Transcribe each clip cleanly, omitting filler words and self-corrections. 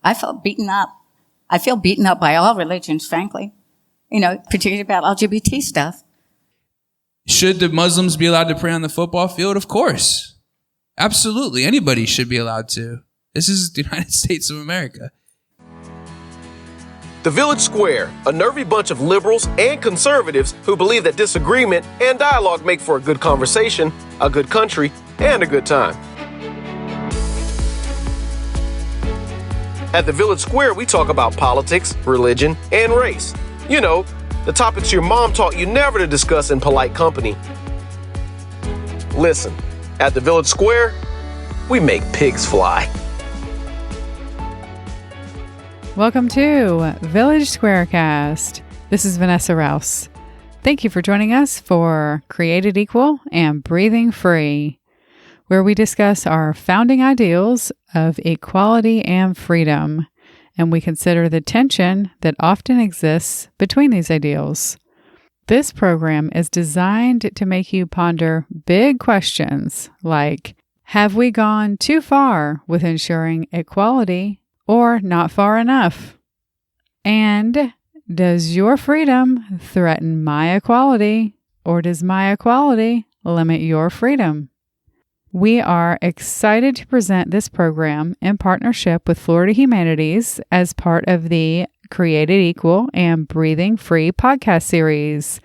I felt beaten up. I feel beaten up by all religions, frankly, particularly about LGBT stuff. Should the Muslims be allowed to pray on the football field? Of course. Absolutely. Anybody should be allowed to. This is the United States of America. The Village Square, a nervy bunch of liberals and conservatives who believe that disagreement and dialogue make for a good conversation, a good country, and a good time. At the Village Square, we talk about politics, religion, and race. You know, the topics your mom taught you never to discuss in polite company. Listen, at the Village Square, we make pigs fly. Welcome to Village SquareCast. This is Vanessa Rouse. Thank you for joining us for Created Equal and Breathing Free, where we discuss our founding ideals of equality and freedom, and we consider the tension that often exists between these ideals. This program is designed to make you ponder big questions like, have we gone too far with ensuring equality or not far enough? And does your freedom threaten my equality, or does my equality limit your freedom? We are excited to present this program in partnership with Florida Humanities as part of the Created Equal and Breathing Free podcast series.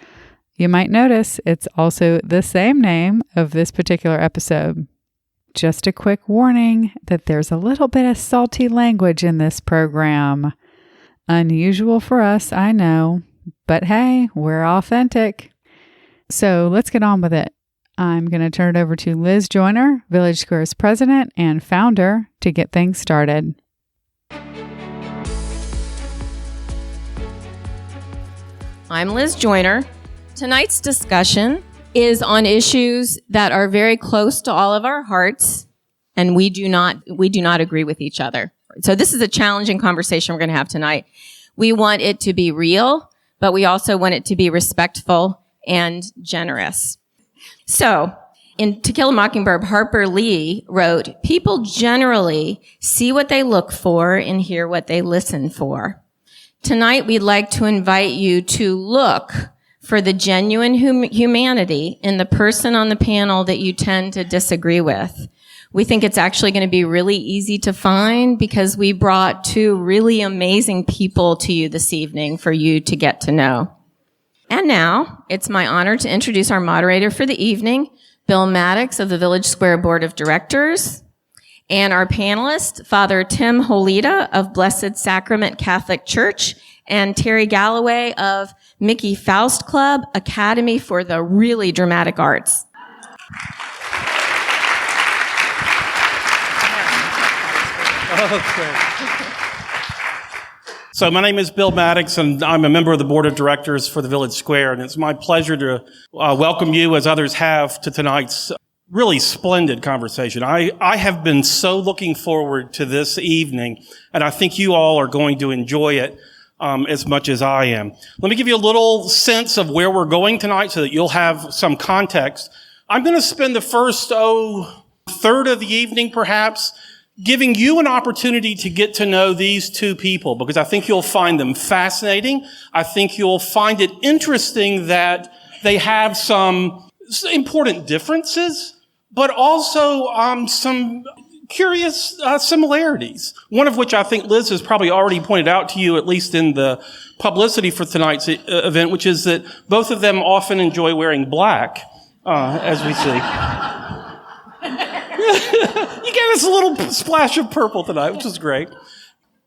You might notice it's also the same name of this particular episode. Just a quick warning that there's a little bit of salty language in this program. Unusual for us, I know, but hey, we're authentic. So let's get on with it. I'm going to turn it over to Liz Joyner, Village Square's president and founder, to get things started. I'm Liz Joyner. Tonight's discussion is on issues that are very close to all of our hearts, and we do not agree with each other. So this is a challenging conversation we're going to have tonight. We want it to be real, but we also want it to be respectful and generous. So, in To Kill a Mockingbird, Harper Lee wrote, "People generally see what they look for and hear what they listen for." Tonight, we'd like to invite you to look for the genuine humanity in the person on the panel that you tend to disagree with. We think it's actually going to be really easy to find because we brought two really amazing people to you this evening for you to get to know. And now, it's my honor to introduce our moderator for the evening, Bill Maddox of the Village Square Board of Directors, and our panelist, Father Tim Holita of Blessed Sacrament Catholic Church, and Terry Galloway of Mickey Faust Club, Academy for the Really Dramatic Arts. Okay. So my name is Bill Maddox, and I'm a member of the Board of Directors for the Village Square, and it's my pleasure to welcome you, as others have, to tonight's really splendid conversation. I have been so looking forward to this evening, and I think you all are going to enjoy it as much as I am. Let me give you a little sense of where we're going tonight so that you'll have some context. I'm going to spend the first, third of the evening, perhaps, giving you an opportunity to get to know these two people, because I think you'll find them fascinating. I think you'll find it interesting that they have some important differences, but also some curious similarities. One of which I think Liz has probably already pointed out to you, at least in the publicity for tonight's event, which is that both of them often enjoy wearing black, as we see. You gave us a little splash of purple tonight, which is great.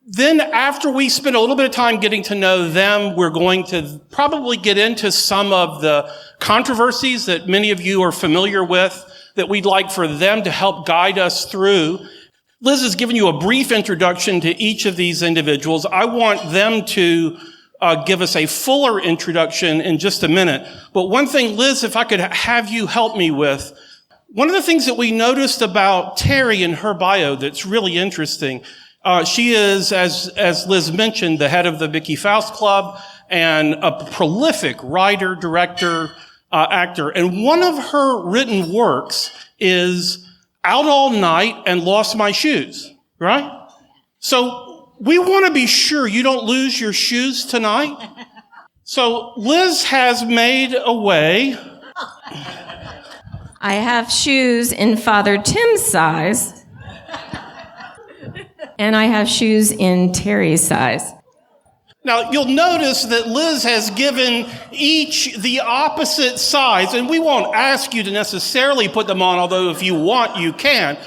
Then after we spend a little bit of time getting to know them, we're going to probably get into some of the controversies that many of you are familiar with that we'd like for them to help guide us through. Liz has given you a brief introduction to each of these individuals. I want them to give us a fuller introduction in just a minute. But one thing, Liz, if I could have you help me with, one of the things that we noticed about Terry in her bio that's really interesting, she is, as Liz mentioned, the head of the Mickey Faust Club and a prolific writer, director, actor. And one of her written works is Out All Night and Lost My Shoes, right? So we want to be sure you don't lose your shoes tonight. So Liz has made a way. I have shoes in Father Tim's size, and I have shoes in Terry's size. Now, you'll notice that Liz has given each the opposite size, and we won't ask you to necessarily put them on, although if you want, you can.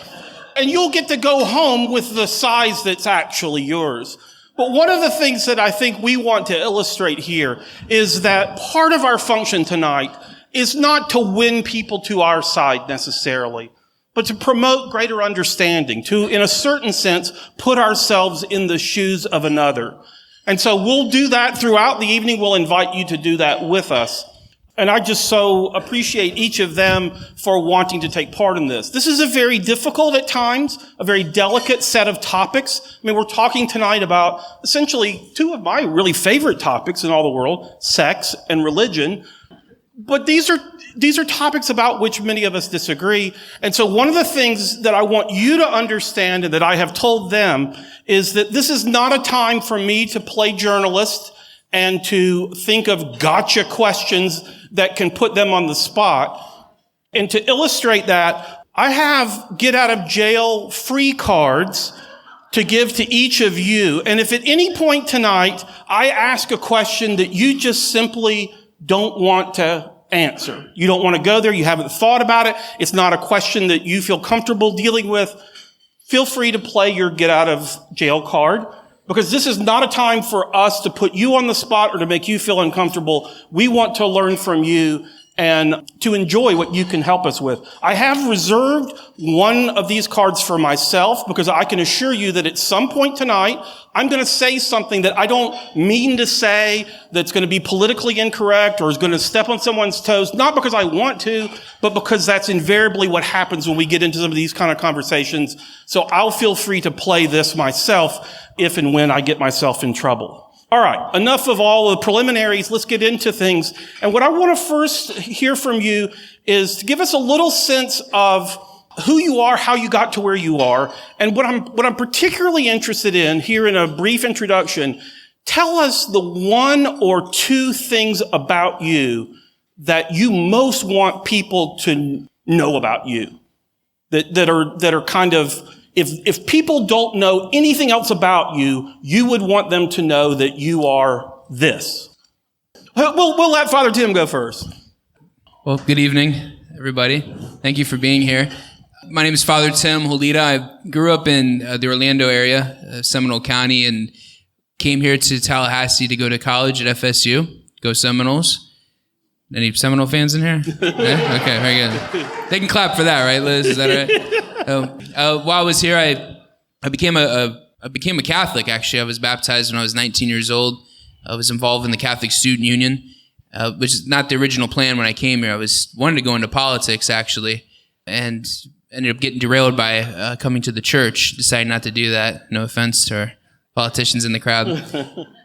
And you'll get to go home with the size that's actually yours. But one of the things that I think we want to illustrate here is that part of our function tonight is not to win people to our side necessarily, but to promote greater understanding, to, in a certain sense, put ourselves in the shoes of another. And so we'll do that throughout the evening. We'll invite you to do that with us. And I just so appreciate each of them for wanting to take part in this. This is a very difficult at times, a very delicate set of topics. I mean, we're talking tonight about essentially two of my really favorite topics in all the world, sex and religion. But these are topics about which many of us disagree. And so one of the things that I want you to understand and that I have told them is that this is not a time for me to play journalist and to think of gotcha questions that can put them on the spot. And to illustrate that, I have get out of jail free cards to give to each of you. And if at any point tonight I ask a question that you just simply don't want to answer, you don't want to go there, you haven't thought about it, it's not a question that you feel comfortable dealing with, feel free to play your get out of jail card, because this is not a time for us to put you on the spot or to make you feel uncomfortable. We want to learn from you and to enjoy what you can help us with. I have reserved one of these cards for myself because I can assure you that at some point tonight, I'm going to say something that I don't mean to say, that's going to be politically incorrect or is going to step on someone's toes, not because I want to, but because that's invariably what happens when we get into some of these kind of conversations. So I'll feel free to play this myself if and when I get myself in trouble. All right, enough of all the preliminaries. Let's get into things. And what I want to first hear from you is to give us a little sense of who you are, how you got to where you are. And what I'm particularly interested in here in a brief introduction, tell us the one or two things about you that you most want people to know about you. That are kind of, if people don't know anything else about you, you would want them to know that you are this. We'll let Father Tim go first. Well, good evening, everybody. Thank you for being here. My name is Father Tim Holida. I grew up in the Orlando area, Seminole County, and came here to Tallahassee to go to college at FSU. Go Seminoles. Any Seminole fans in here? Yeah? Okay, very good. They can clap for that, right, Liz? Is that right? While I was here, I became a Catholic. Actually, I was baptized when I was 19 years old. I was involved in the Catholic Student Union, which is not the original plan when I came here. I wanted to go into politics actually, and ended up getting derailed by coming to the church. Decided not to do that. No offense to our politicians in the crowd.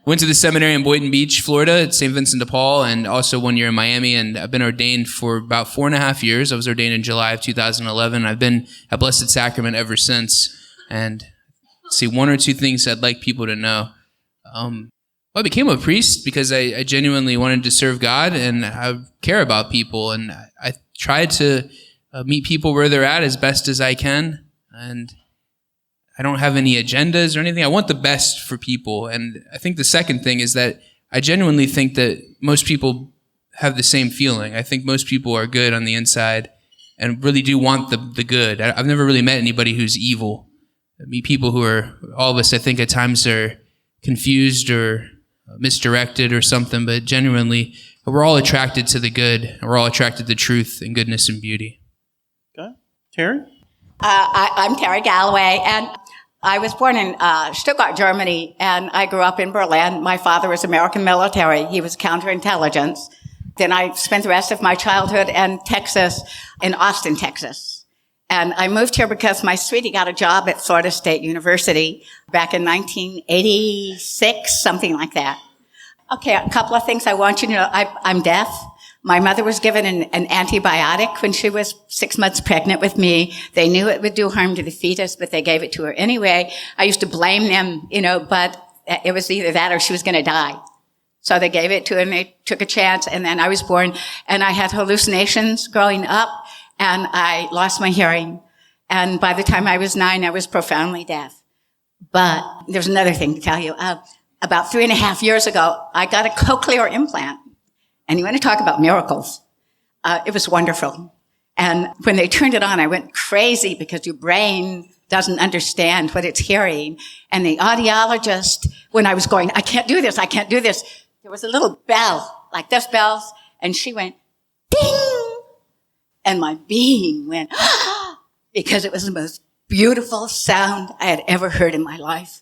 Went to the seminary in Boynton Beach, Florida, at St. Vincent de Paul, and also 1 year in Miami. And I've been ordained for about 4.5 years. I was ordained in July of 2011. I've been at Blessed Sacrament ever since. And see, one or two things I'd like people to know. I became a priest because I genuinely wanted to serve God, and I care about people. And I try to meet people where they're at as best as I can. And I don't have any agendas or anything. I want the best for people. And I think the second thing is that I genuinely think that most people have the same feeling. I think most people are good on the inside and really do want the good. I've never really met anybody who's evil. I meet people who are, all of us, I think at times are confused or misdirected or something, but genuinely, we're all attracted to the good. And we're all attracted to truth and goodness and beauty. Okay. Terry? I'm Terry Galloway, and I was born in Stuttgart, Germany, and I grew up in Berlin. My father was American military. He was counterintelligence. Then I spent the rest of my childhood in Texas, in Austin, Texas. And I moved here because my sweetie got a job at Florida State University back in 1986, something like that. Okay, a couple of things I want you to know. I'm deaf. My mother was given an antibiotic when she was 6 months pregnant with me. They knew it would do harm to the fetus, but they gave it to her anyway. I used to blame them, but it was either that or she was going to die. So they gave it to her and they took a chance. And then I was born and I had hallucinations growing up and I lost my hearing. And by the time I was 9, I was profoundly deaf. But there's another thing to tell you. About 3.5 years ago, I got a cochlear implant. And you want to talk about miracles. It was wonderful. And when they turned it on, I went crazy because your brain doesn't understand what it's hearing. And the audiologist, when I was going, I can't do this, there was a little bell, like this bells, and she went, ding! And my being went, because it was the most beautiful sound I had ever heard in my life.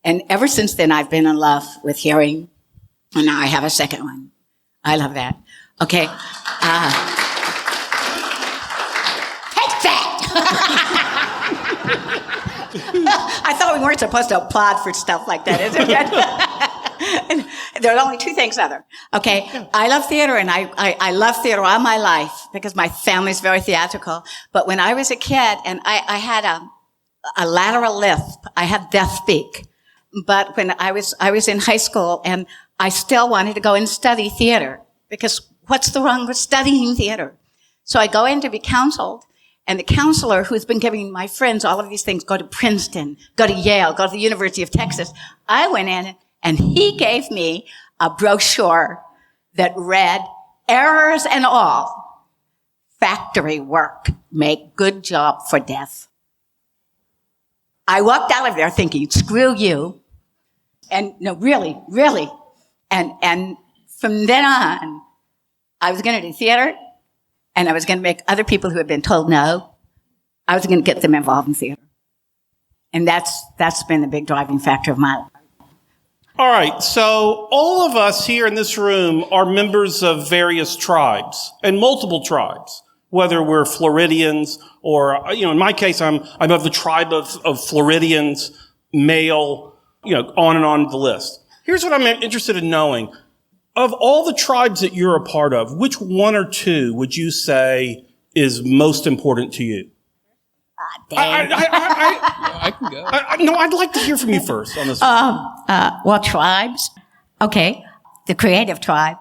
And ever since then, I've been in love with hearing. And now I have a second one. I love that. Okay. Take that! I thought we weren't supposed to applaud for stuff like that, isn't it? There are only two things other. Okay. I love theater and I love theater all my life because my family's very theatrical. But when I was a kid and I had a lateral lisp, I had deaf speak. But when I was in high school and I still wanted to go and study theater because what's the wrong with studying theater? So I go in to be counseled, and the counselor who's been giving my friends all of these things, go to Princeton, go to Yale, go to the University of Texas. I went in and he gave me a brochure that read, errors and all, factory work, make good job for deaf. I walked out of there thinking, screw you. And no, really. And from then on, I was going to do theater, and I was going to make other people who had been told no, I was going to get them involved in theater. And that's been the big driving factor of my life. All right, so all of us here in this room are members of various tribes, and multiple tribes, whether we're Floridians or, in my case, I'm of the tribe of Floridians, male, on and on the list. Here's what I'm interested in knowing. Of all the tribes that you're a part of, which one or two would you say is most important to you? I can go. No, I'd like to hear from you first on this. Well, tribes. Okay. The creative tribe.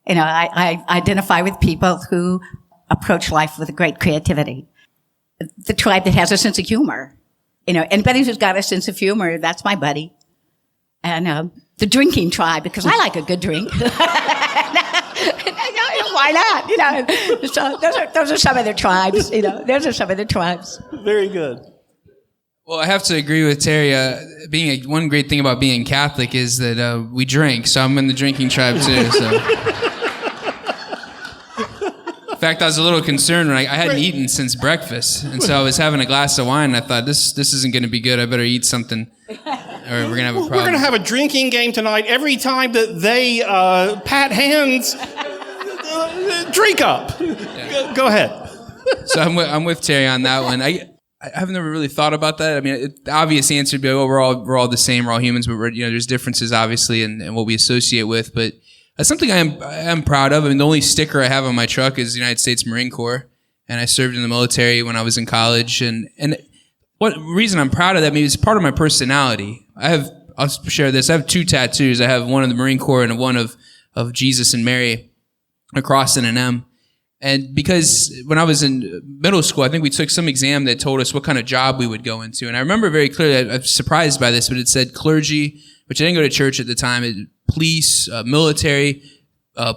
I identify with people who approach life with a great creativity. The tribe that has a sense of humor. Anybody who's got a sense of humor, that's my buddy. And the drinking tribe, because I like a good drink. Why not? So those are some of the tribes. Those are some of the tribes. Very good. Well, I have to agree with Terry. One great thing about being Catholic is that we drink, so I'm in the drinking tribe too. So. In fact, I was a little concerned when I hadn't eaten since breakfast, and so I was having a glass of wine. And I thought this isn't going to be good. I better eat something, or we're going to have a problem. We're going to have a drinking game tonight. Every time that they pat hands, drink up. Yeah. Go ahead. So I'm with Terry on that one. I've never really thought about that. I mean, the obvious answer would be, we're all the same. We're all humans, but there's differences obviously in what we associate with, but. That's something I am proud of. I mean, the only sticker I have on my truck is the United States Marine Corps, and I served in the military when I was in college. And what reason I'm proud of that, maybe it's part of my personality. I'll share this. I have 2 tattoos. I have one of the Marine Corps and one of Jesus and Mary, a cross and an M. And because when I was in middle school, I think we took some exam that told us what kind of job we would go into. And I remember very clearly, I was surprised by this, but it said clergy, which I didn't go to church at the time, police, military,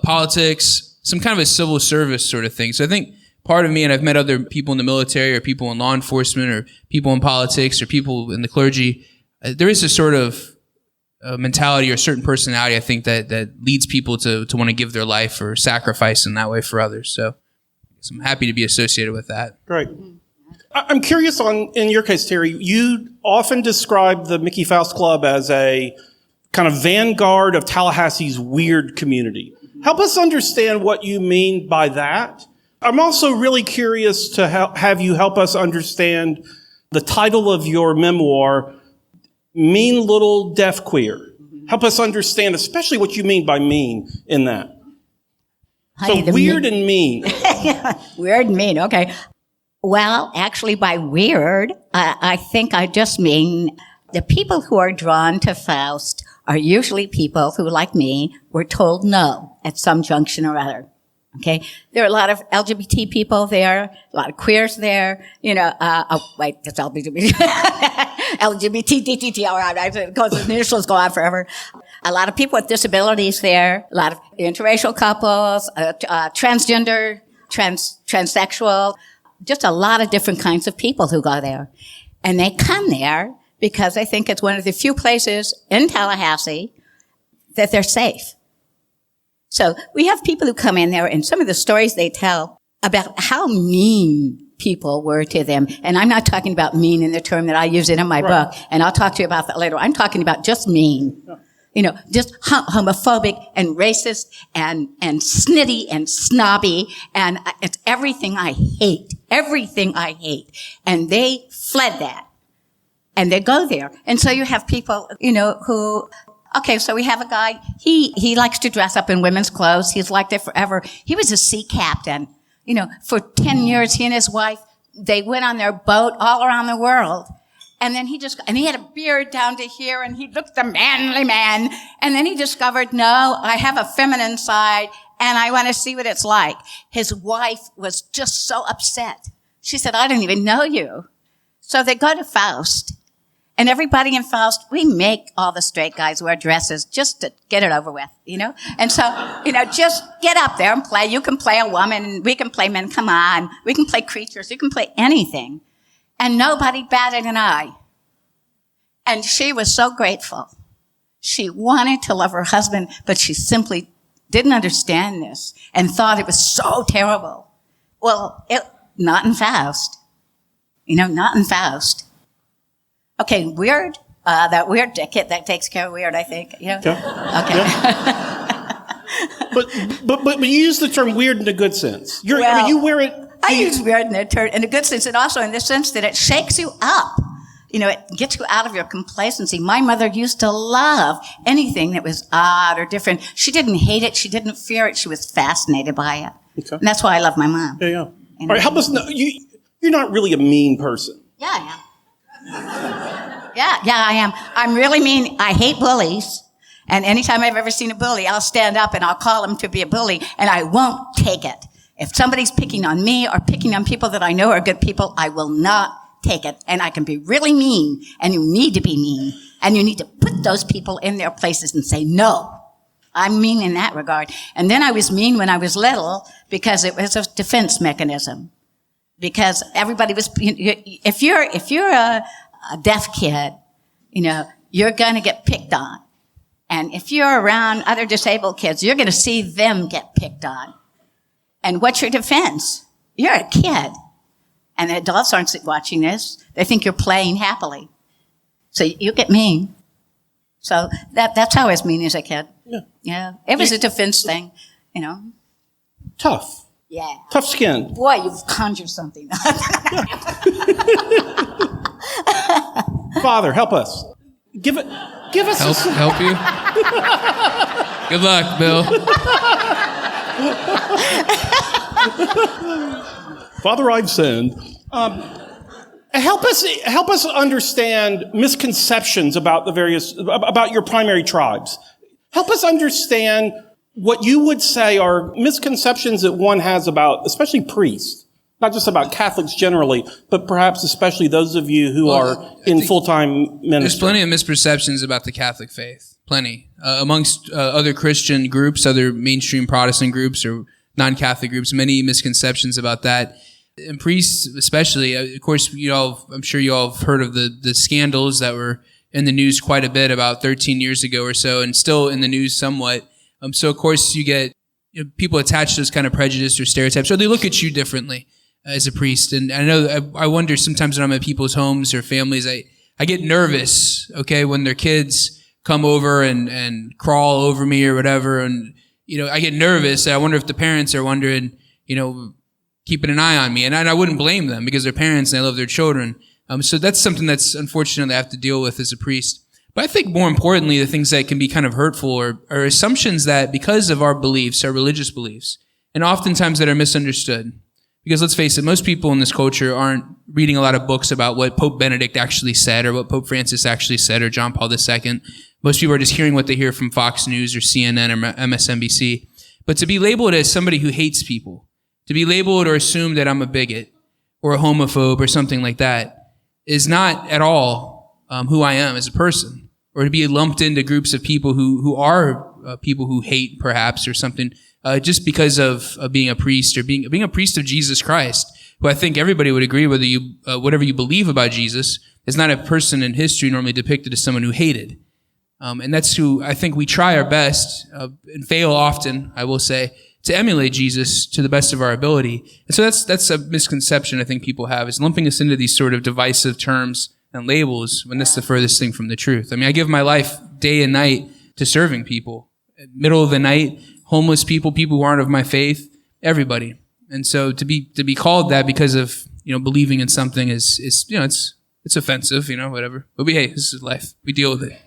politics, some kind of a civil service sort of thing. So I think part of me, and I've met other people in the military or people in law enforcement or people in politics or people in the clergy, there is a sort of mentality or certain personality, I think, that leads people to want to give their life or sacrifice in that way for others. So I'm happy to be associated with that. Great. I'm curious in your case, Terry, you often describe the Mickey Faust Club as a kind of vanguard of Tallahassee's weird community. Help us understand what you mean by that. I'm also really curious to have you help us understand the title of your memoir, Mean Little Deaf Queer. Help us understand especially what you mean by mean in that. Honey, So weird and mean. Weird and mean, okay. Well, actually, by weird, I think I just mean the people who are drawn to Faust are usually people who, like me, were told no at some junction or other. Okay? There are a lot of LGBT people there, a lot of queers there, that's LGBT. LGBT, all right, because the initials go on forever. A lot of people with disabilities there, a lot of interracial couples, transgender, transsexual, just a lot of different kinds of people who go there. And they come there because they think it's one of the few places in Tallahassee that they're safe. So we have people who come in there, and some of the stories they tell about how mean people were to them. And I'm not talking about mean in the term that I use in my book, and I'll talk to you about that later. I'm talking about just mean. Just homophobic and racist and snitty and snobby, and it's everything I hate. And they fled that. And they go there. And so you have people, who, okay, so we have a guy, he likes to dress up in women's clothes. He's liked it forever. He was a sea captain. For 10 years, he and his wife, they went on their boat all around the world. And then he had a beard down to here, and he looked a manly man. And then he discovered, no, I have a feminine side, and I want to see what it's like. His wife was just so upset. She said, I don't even know you. So they go to Faust. And everybody in Faust, we make all the straight guys wear dresses just to get it over with, And so, just get up there and play. You can play a woman, we can play men, come on. We can play creatures, you can play anything. And nobody batted an eye. And she was so grateful. She wanted to love her husband, but she simply didn't understand this and thought it was so terrible. Well, not in Faust. Not in Faust. Okay, weird. That weird kid that takes care of weird, I think. Okay. But you use the term weird in a good sense. You wear it. I use weird in a good sense, and also in the sense that it shakes you up. It gets you out of your complacency. My mother used to love anything that was odd or different. She didn't hate it. She didn't fear it. She was fascinated by it. Okay. And that's why I love my mom. Yeah. All right, help us know. You're not really a mean person. Yeah, I am. Yeah, I am. I'm really mean. I hate bullies. And anytime I've ever seen a bully, I'll stand up and I'll call him to be a bully, and I won't take it. If somebody's picking on me or picking on people that I know are good people, I will not take it. And I can be really mean, and you need to be mean. And you need to put those people in their places and say, no, I'm mean in that regard. And then I was mean when I was little because it was a defense mechanism. Because everybody was, if you're a deaf kid, you're going to get picked on. And if you're around other disabled kids, you're going to see them get picked on. And what's your defense? You're a kid. And the adults aren't watching this. They think you're playing happily. So you get mean. So that's how I was mean as a kid. Yeah. It was a defense thing, Tough. Yeah. Tough skin. Boy, you've conjured something. Father, help us. Give us help you. Good luck, Bill. Father, I've sinned. Help us understand misconceptions about about your primary tribes. Help us understand what you would say are misconceptions that one has about, especially priests, not just about Catholics generally, but perhaps especially those of you who are in full-time ministry. There's plenty of misperceptions about the Catholic faith. Plenty. Amongst other Christian groups, other mainstream Protestant groups or non-Catholic groups, many misconceptions about that. And priests especially, of course, I'm sure you all have heard of the scandals that were in the news quite a bit about 13 years ago or so, and still in the news somewhat. So of course you get people attach those kind of prejudice or stereotypes, or they look at you differently as a priest. And I know I wonder sometimes when I'm at people's homes or families, I get nervous, okay, when their kids come over and crawl over me or whatever, and I get nervous. I wonder if the parents are wondering, keeping an eye on me, and I wouldn't blame them because they're parents and they love their children. So that's something that's unfortunately I have to deal with as a priest. But I think more importantly, the things that can be kind of hurtful are assumptions that because of our beliefs, our religious beliefs, and oftentimes that are misunderstood. Because let's face it, most people in this culture aren't reading a lot of books about what Pope Benedict actually said or what Pope Francis actually said or John Paul II. Most people are just hearing what they hear from Fox News or CNN or MSNBC. But to be labeled as somebody who hates people, to be labeled or assumed that I'm a bigot or a homophobe or something like that is not at all who I am as a person. Or to be lumped into groups of people who are people who hate perhaps or something just because of being a priest or being a priest of Jesus Christ, who I think everybody would agree whether you whatever you believe about Jesus is not a person in history normally depicted as someone who hated. And that's who I think we try our best and fail often, I will say, to emulate Jesus to the best of our ability. And so that's a misconception I think people have, is lumping us into these sort of divisive terms and labels when that's the furthest thing from the truth. I mean, I give my life day and night to serving people. Middle of the night, homeless people who aren't of my faith, everybody. And so to be called that because of, believing in something is it's offensive, whatever. But hey, this is life. We deal with it.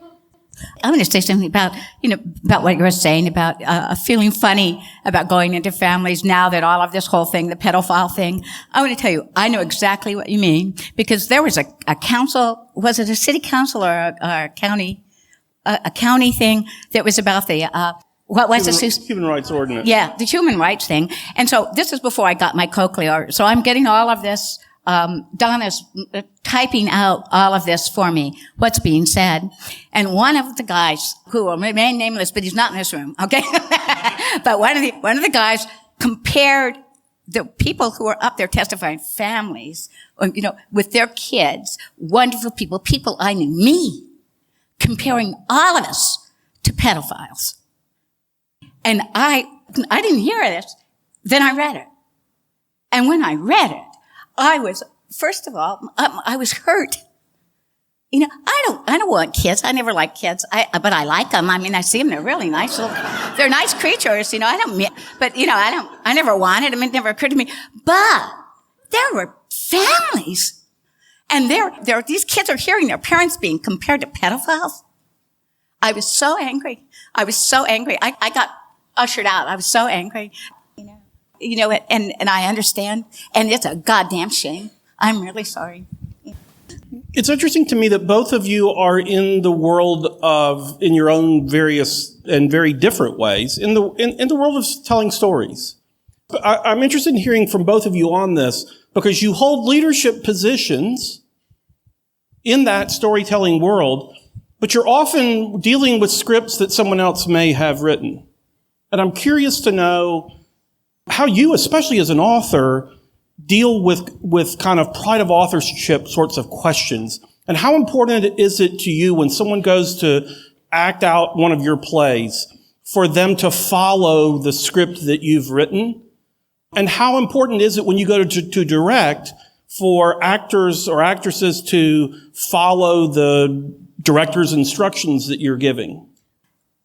I want to say something about what you were saying about feeling funny about going into families now that all of this whole thing, the pedophile thing. I want to tell you, I know exactly what you mean, because there was a council, was it a city council or a county thing that was about the, what was this? Human rights ordinance. Yeah, the human rights thing. And so this is before I got my cochlear. So I'm getting all of this. Donna's typing out all of this for me, what's being said. And one of the guys, who will remain nameless, but he's not in this room, okay? But one of the guys compared the people who were up there testifying, families, with their kids, wonderful people I knew, me, comparing all of us to pedophiles. And I didn't hear this. Then I read it. And when I read it, I was, first of all, I was hurt. I don't want kids. I never liked kids. But I like them. I mean, I see them. They're really nice. They're nice creatures. I never wanted them. It never occurred to me. But there were families. And these kids are hearing their parents being compared to pedophiles. I was so angry. I got ushered out. I was so angry. And I understand. And it's a goddamn shame. I'm really sorry. It's interesting to me that both of you are in the world in your own various and very different ways, in the world of telling stories. I'm interested in hearing from both of you on this, because you hold leadership positions in that storytelling world, but you're often dealing with scripts that someone else may have written. And I'm curious to know how you, especially as an author, deal with kind of pride of authorship sorts of questions. And how important is it to you when someone goes to act out one of your plays for them to follow the script that you've written? And how important is it when you go to direct for actors or actresses to follow the director's instructions that you're giving?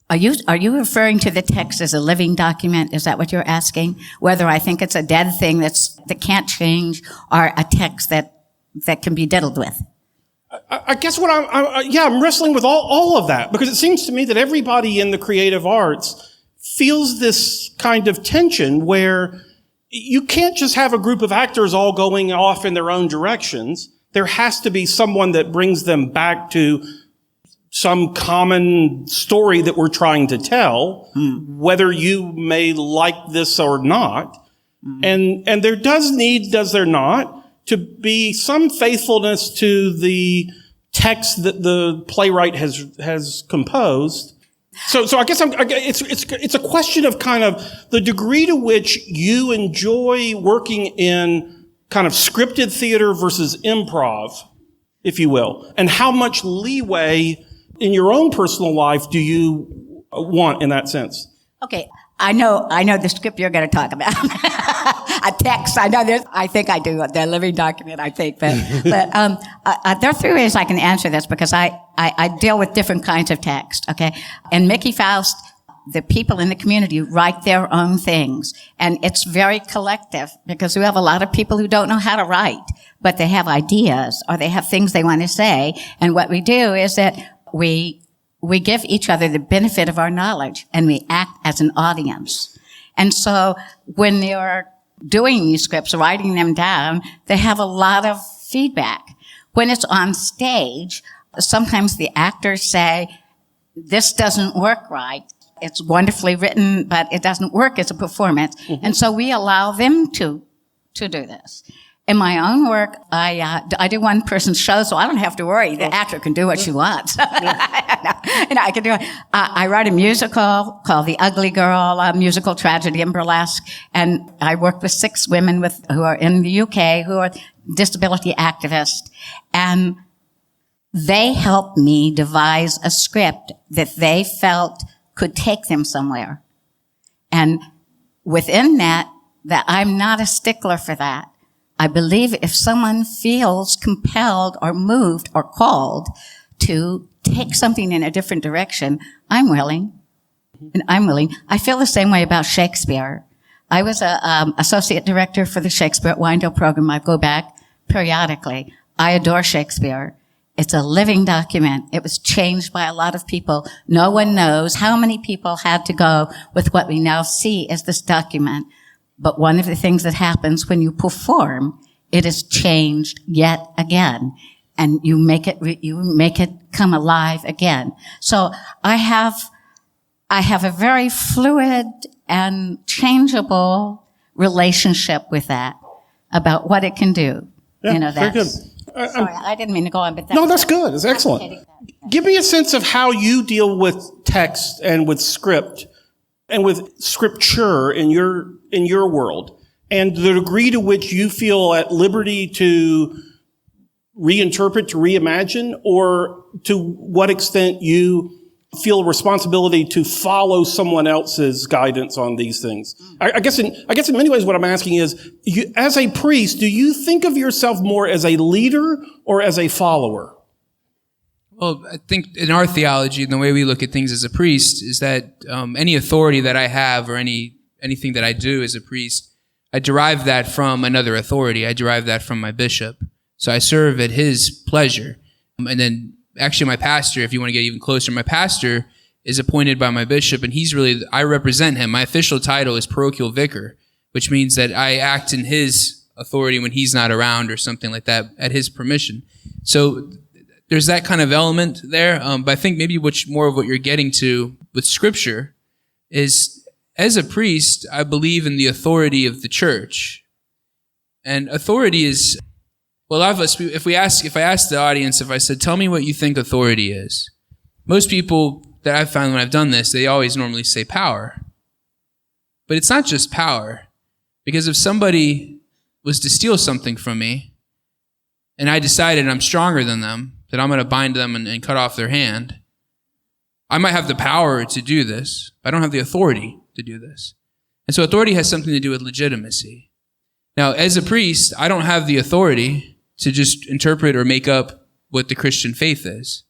Are you referring to the text as a living document? Is that what you're asking? Whether I think it's a dead thing that can't change, or a text that can be diddled with? I guess what I'm wrestling with all of that, because it seems to me that everybody in the creative arts feels this kind of tension where you can't just have a group of actors all going off in their own directions. There has to be someone that brings them back to some common story that we're trying to tell, whether you may like this or not. And there does there not, to be some faithfulness to the text that the playwright has composed. So I guess it's a question of kind of the degree to which you enjoy working in kind of scripted theater versus improv, if you will, and how much leeway in your own personal life do you want in that sense? Okay. I know the script you're going to talk about. A text. I think I do. The living document, I think. But there are three ways I can answer this, because I deal with different kinds of text, okay? In Mickey Faust, the people in the community write their own things. And it's very collective, because we have a lot of people who don't know how to write, but they have ideas or they have things they want to say. And what we do is that we give each other the benefit of our knowledge, and we act as an audience. And so when they're doing these scripts, writing them down, they have a lot of feedback. When it's on stage, sometimes the actors say, this doesn't work right. It's wonderfully written, but it doesn't work as a performance. Mm-hmm. And so we allow them to do this. In my own work, I do one-person shows, so I don't have to worry. The actor can do what she wants. I can do it. I write a musical called The Ugly Girl, a musical tragedy and burlesque, and I work with 6 women who are in the UK who are disability activists, and they helped me devise a script that they felt could take them somewhere. And within that I'm not a stickler for that. I believe if someone feels compelled or moved or called to take something in a different direction, I'm willing. And I'm willing. I feel the same way about Shakespeare. I was a associate director for the Shakespeare at Wyandotte program. I go back periodically. I adore Shakespeare. It's a living document. It was changed by a lot of people. No one knows how many people had to go with what we now see as this document. But one of the things that happens when you perform, it is changed yet again, and you make it come alive again. So I have a very fluid and changeable relationship with that about what it can do. Yeah, very good. Sorry, I didn't mean to go on, but that's good. It's excellent. Give me a sense of how you deal with text and with script and with scripture in your world, and the degree to which you feel at liberty to reinterpret, to reimagine, or to what extent you feel a responsibility to follow someone else's guidance on these things. I guess in many ways what I'm asking is, as a priest, do you think of yourself more as a leader or as a follower? Well, I think in our theology and the way we look at things as a priest is that any authority that I have or anything that I do as a priest, I derive that from another authority. I derive that from my bishop. So I serve at his pleasure. And then actually my pastor, if you want to get even closer, my pastor is appointed by my bishop, and I represent him. My official title is parochial vicar, which means that I act in his authority when he's not around or something like that at his permission. So there's that kind of element there. But I think maybe more of what you're getting to with scripture is, as a priest, I believe in the authority of the church. And authority is, well, a lot of us, if I asked the audience, if I said, tell me what you think authority is, most people that I've found when I've done this, they always normally say power. But it's not just power. Because if somebody was to steal something from me, and I decided I'm stronger than them, that I'm going to bind them and cut off their hand, I might have the power to do this, but I don't have the authority to do this. And so authority has something to do with legitimacy. Now, as a priest, I don't have the authority to just interpret or make up what the Christian faith is.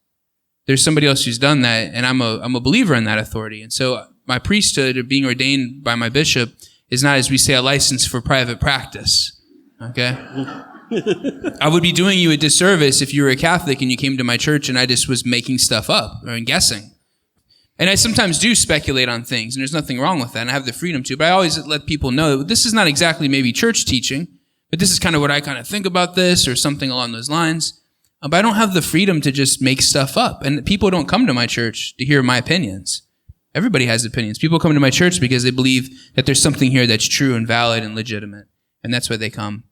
There's somebody else who's done that, and I'm a believer in that authority. And so my priesthood, or being ordained by my bishop, is not, as we say, a license for private practice. Okay? I would be doing you a disservice if you were a Catholic and you came to my church and I just was making stuff up or guessing. And I sometimes do speculate on things, and there's nothing wrong with that, and I have the freedom to, but I always let people know that this is not exactly maybe church teaching, but this is kind of what I kind of think about this or something along those lines. But I don't have the freedom to just make stuff up. And people don't come to my church to hear my opinions. Everybody has opinions. People come to my church because they believe that there's something here that's true and valid and legitimate. And that's why they come.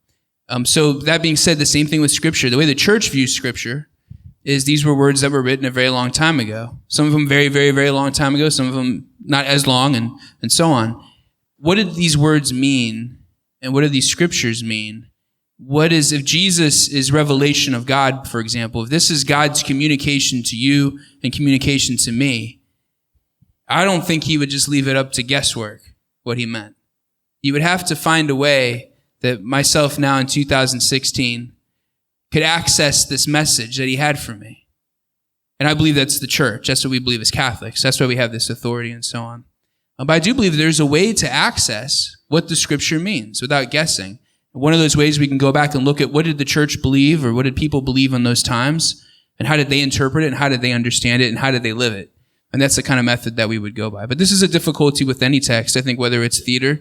So that being said, the same thing with Scripture. The way the church views Scripture is these were words that were written a very long time ago. Some of them very, very, very long time ago. Some of them not as long, and so on. What did these words mean? And what do these Scriptures mean? If Jesus is revelation of God, for example, if this is God's communication to you and communication to me, I don't think he would just leave it up to guesswork, what he meant. He would have to find a way that myself now in 2016 could access this message that he had for me. And I believe that's the church. That's what we believe as Catholics. That's why we have this authority and so on. But I do believe there's a way to access what the Scripture means without guessing. One of those ways we can go back and look at what did the church believe, or what did people believe in those times, and how did they interpret it, and how did they understand it, and how did they live it. And that's the kind of method that we would go by. But this is a difficulty with any text. I think whether it's theater,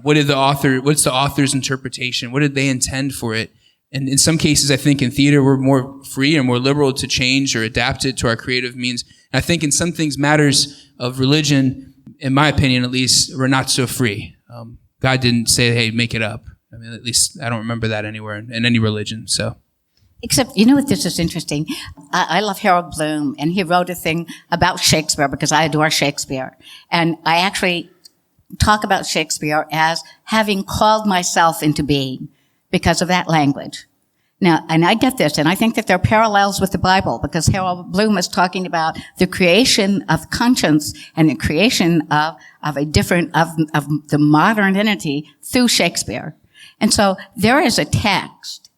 what's the author's interpretation? What did they intend for it? And in some cases, I think in theater, we're more free and more liberal to change or adapt it to our creative means. And I think in some things, matters of religion, in my opinion, at least, we're not so free. God didn't say, hey, make it up. I mean, at least I don't remember that anywhere in any religion. So, Except, you know what, this is interesting. I love Harold Bloom, and he wrote a thing about Shakespeare because I adore Shakespeare. And I actually talk about Shakespeare as having called myself into being because of that language. Now, and I get this, and I think that there are parallels with the Bible because Harold Bloom is talking about the creation of conscience and the creation of the modern entity through Shakespeare. And so there is a text,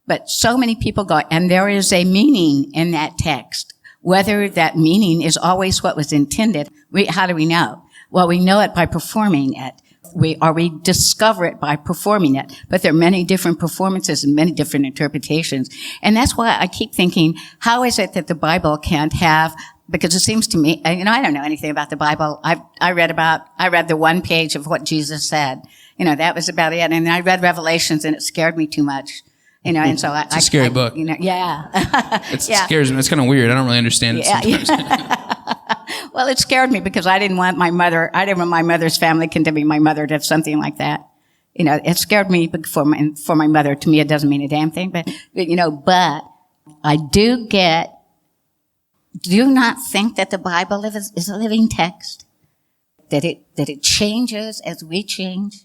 but so many people go, and there is a meaning in that text. Whether that meaning is always what was intended, how do we know? Well, we know it by performing it. We discover it by performing it. But there are many different performances and many different interpretations. And that's why I keep thinking, how is it that the Bible can't have, because it seems to me, I don't know anything about the Bible. I read the one page of what Jesus said. That was about it. And then I read Revelations and it scared me too much. And so it's a scary book. Yeah. It scares me. It's kind of weird. I don't really understand it sometimes. Well, it scared me because I didn't want my mother's family condemning my mother to something like that. It scared me for my mother. To me, it doesn't mean a damn thing, but I do not think that the Bible is a living text, that it changes as we change.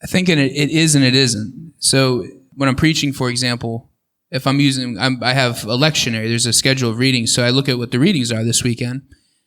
I think it is and it isn't. So when I'm preaching, for example, if I have a lectionary, there's a schedule of readings, so I look at what the readings are this weekend,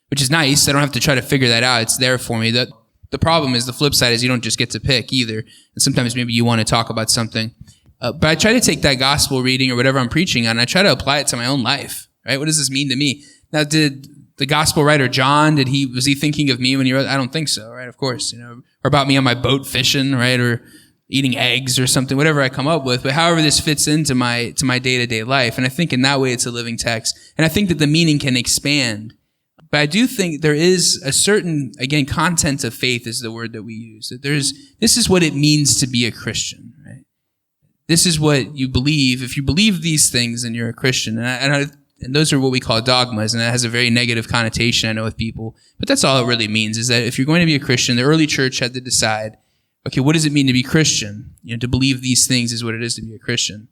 which is nice. I don't have to try to figure that out. It's there for me. The problem is, the flip side is you don't just get to pick either. And sometimes maybe you want to talk about something. But I try to take that gospel reading or whatever I'm preaching on, and I try to apply it to my own life, right? What does this mean to me? Now, did the gospel writer John, was he thinking of me when he wrote? I don't think so, right? Of course, or about me on my boat fishing, right? Or eating eggs or something, whatever I come up with. But however this fits into my day-to-day life. And I think in that way it's a living text. And I think that the meaning can expand. But I do think there is a certain, again, content of faith is the word that we use. That this is what it means to be a Christian, right? This is what you believe. If you believe these things, then you're a Christian. And those are what we call dogmas, and that has a very negative connotation, I know, with people. But that's all it really means, is that if you're going to be a Christian, the early church had to decide, okay, what does it mean to be Christian? To believe these things is what it is to be a Christian.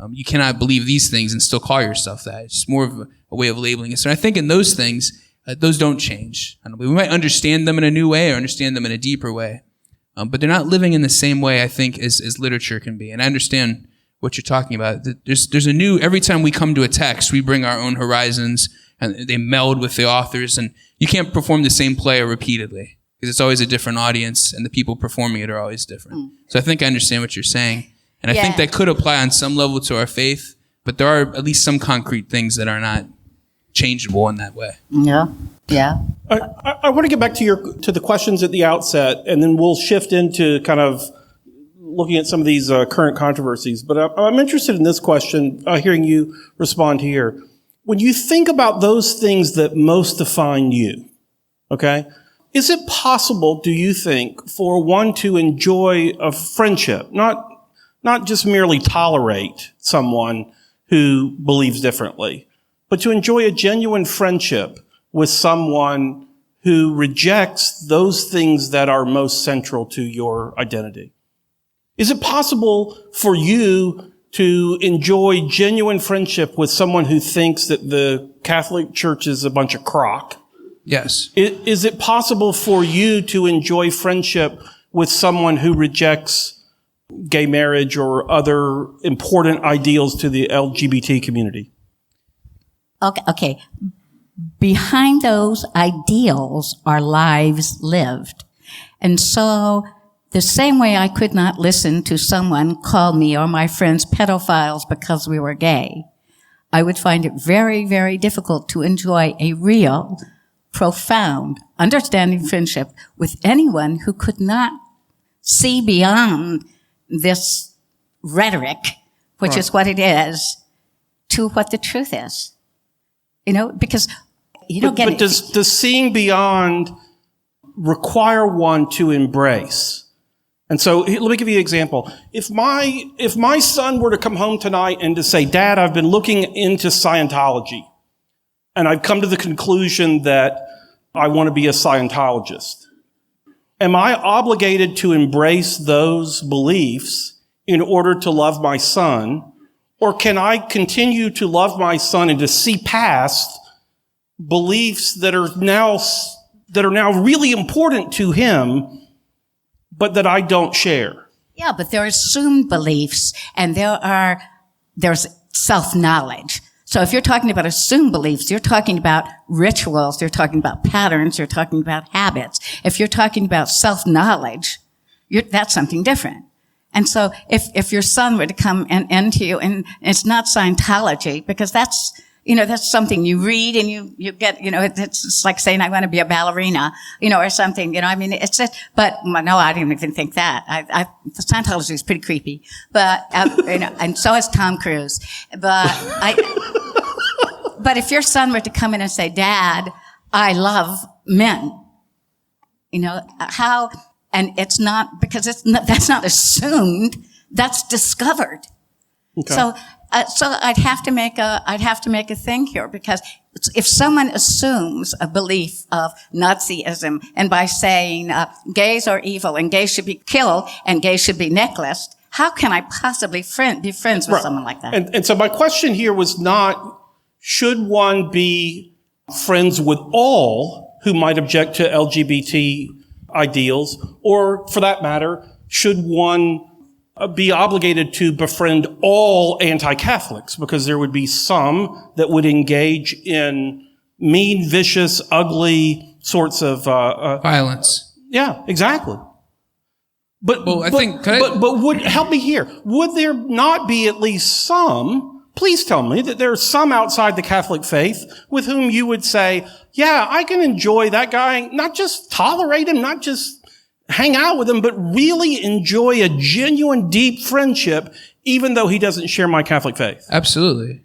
You cannot believe these things and still call yourself that. It's just more of a way of labeling it. So I think in those things, those don't change. We might understand them in a new way or understand them in a deeper way. But they're not living in the same way, I think, as literature can be. And I understand what you're talking about. There's a new, every time we come to a text, we bring our own horizons and they meld with the authors, and you can't perform the same play repeatedly, because it's always a different audience and the people performing it are always different. So I think I understand what you're saying. And I think that could apply on some level to our faith, but there are at least some concrete things that are not changeable in that way. Yeah. I want to get back to the questions at the outset, and then we'll shift into kind of looking at some of these current controversies. But I'm interested in this question, hearing you respond here. When you think about those things that most define you, okay, is it possible, do you think, for one to enjoy a friendship, not just merely tolerate someone who believes differently, but to enjoy a genuine friendship with someone who rejects those things that are most central to your identity? Is it possible for you to enjoy genuine friendship with someone who thinks that the Catholic Church is a bunch of crock? Yes. Is it possible for you to enjoy friendship with someone who rejects gay marriage or other important ideals to the LGBT community? Okay. Behind those ideals are lives lived. And so the same way I could not listen to someone call me or my friends pedophiles because we were gay, I would find it very, very difficult to enjoy a real, profound, understanding friendship with anyone who could not see beyond this rhetoric, which is what it is, to what the truth is. Because you don't get but it. does seeing beyond require one to embrace? And so let me give you an example. If my son were to come home tonight and to say, Dad, I've been looking into Scientology, and I've come to the conclusion that I want to be a Scientologist, am I obligated to embrace those beliefs in order to love my son? Or can I continue to love my son and to see past beliefs that are now really important to him, but that I don't share? Yeah, but there are assumed beliefs, and there's self-knowledge. So if you're talking about assumed beliefs, you're talking about rituals, you're talking about patterns, you're talking about habits. If you're talking about self-knowledge, that's something different. And so if your son were to come into you, and it's not Scientology, because that's something you read and you get, it's like saying I want to be a ballerina, or something, I mean, it's just, but no, I didn't even think that. Scientology is pretty creepy, but, and so is Tom Cruise. But but if your son were to come in and say, Dad, I love men, how, and it's not, because that's not assumed, that's discovered. Okay. So I'd have to make a thing here, because if someone assumes a belief of Nazism, and by saying gays are evil and gays should be killed and gays should be necklaced, how can I possibly be friends with someone like that? And so my question here was not, should one be friends with all who might object to LGBT ideals, or for that matter, should one be obligated to befriend all anti-Catholics, because there would be some that would engage in mean, vicious, ugly sorts of Violence. Yeah, exactly. But would help me here. Would there not be at least some? Please tell me that there are some outside the Catholic faith with whom you would say, yeah, I can enjoy that guy, not just tolerate him, not just hang out with him, but really enjoy a genuine, deep friendship, even though he doesn't share my Catholic faith. Absolutely.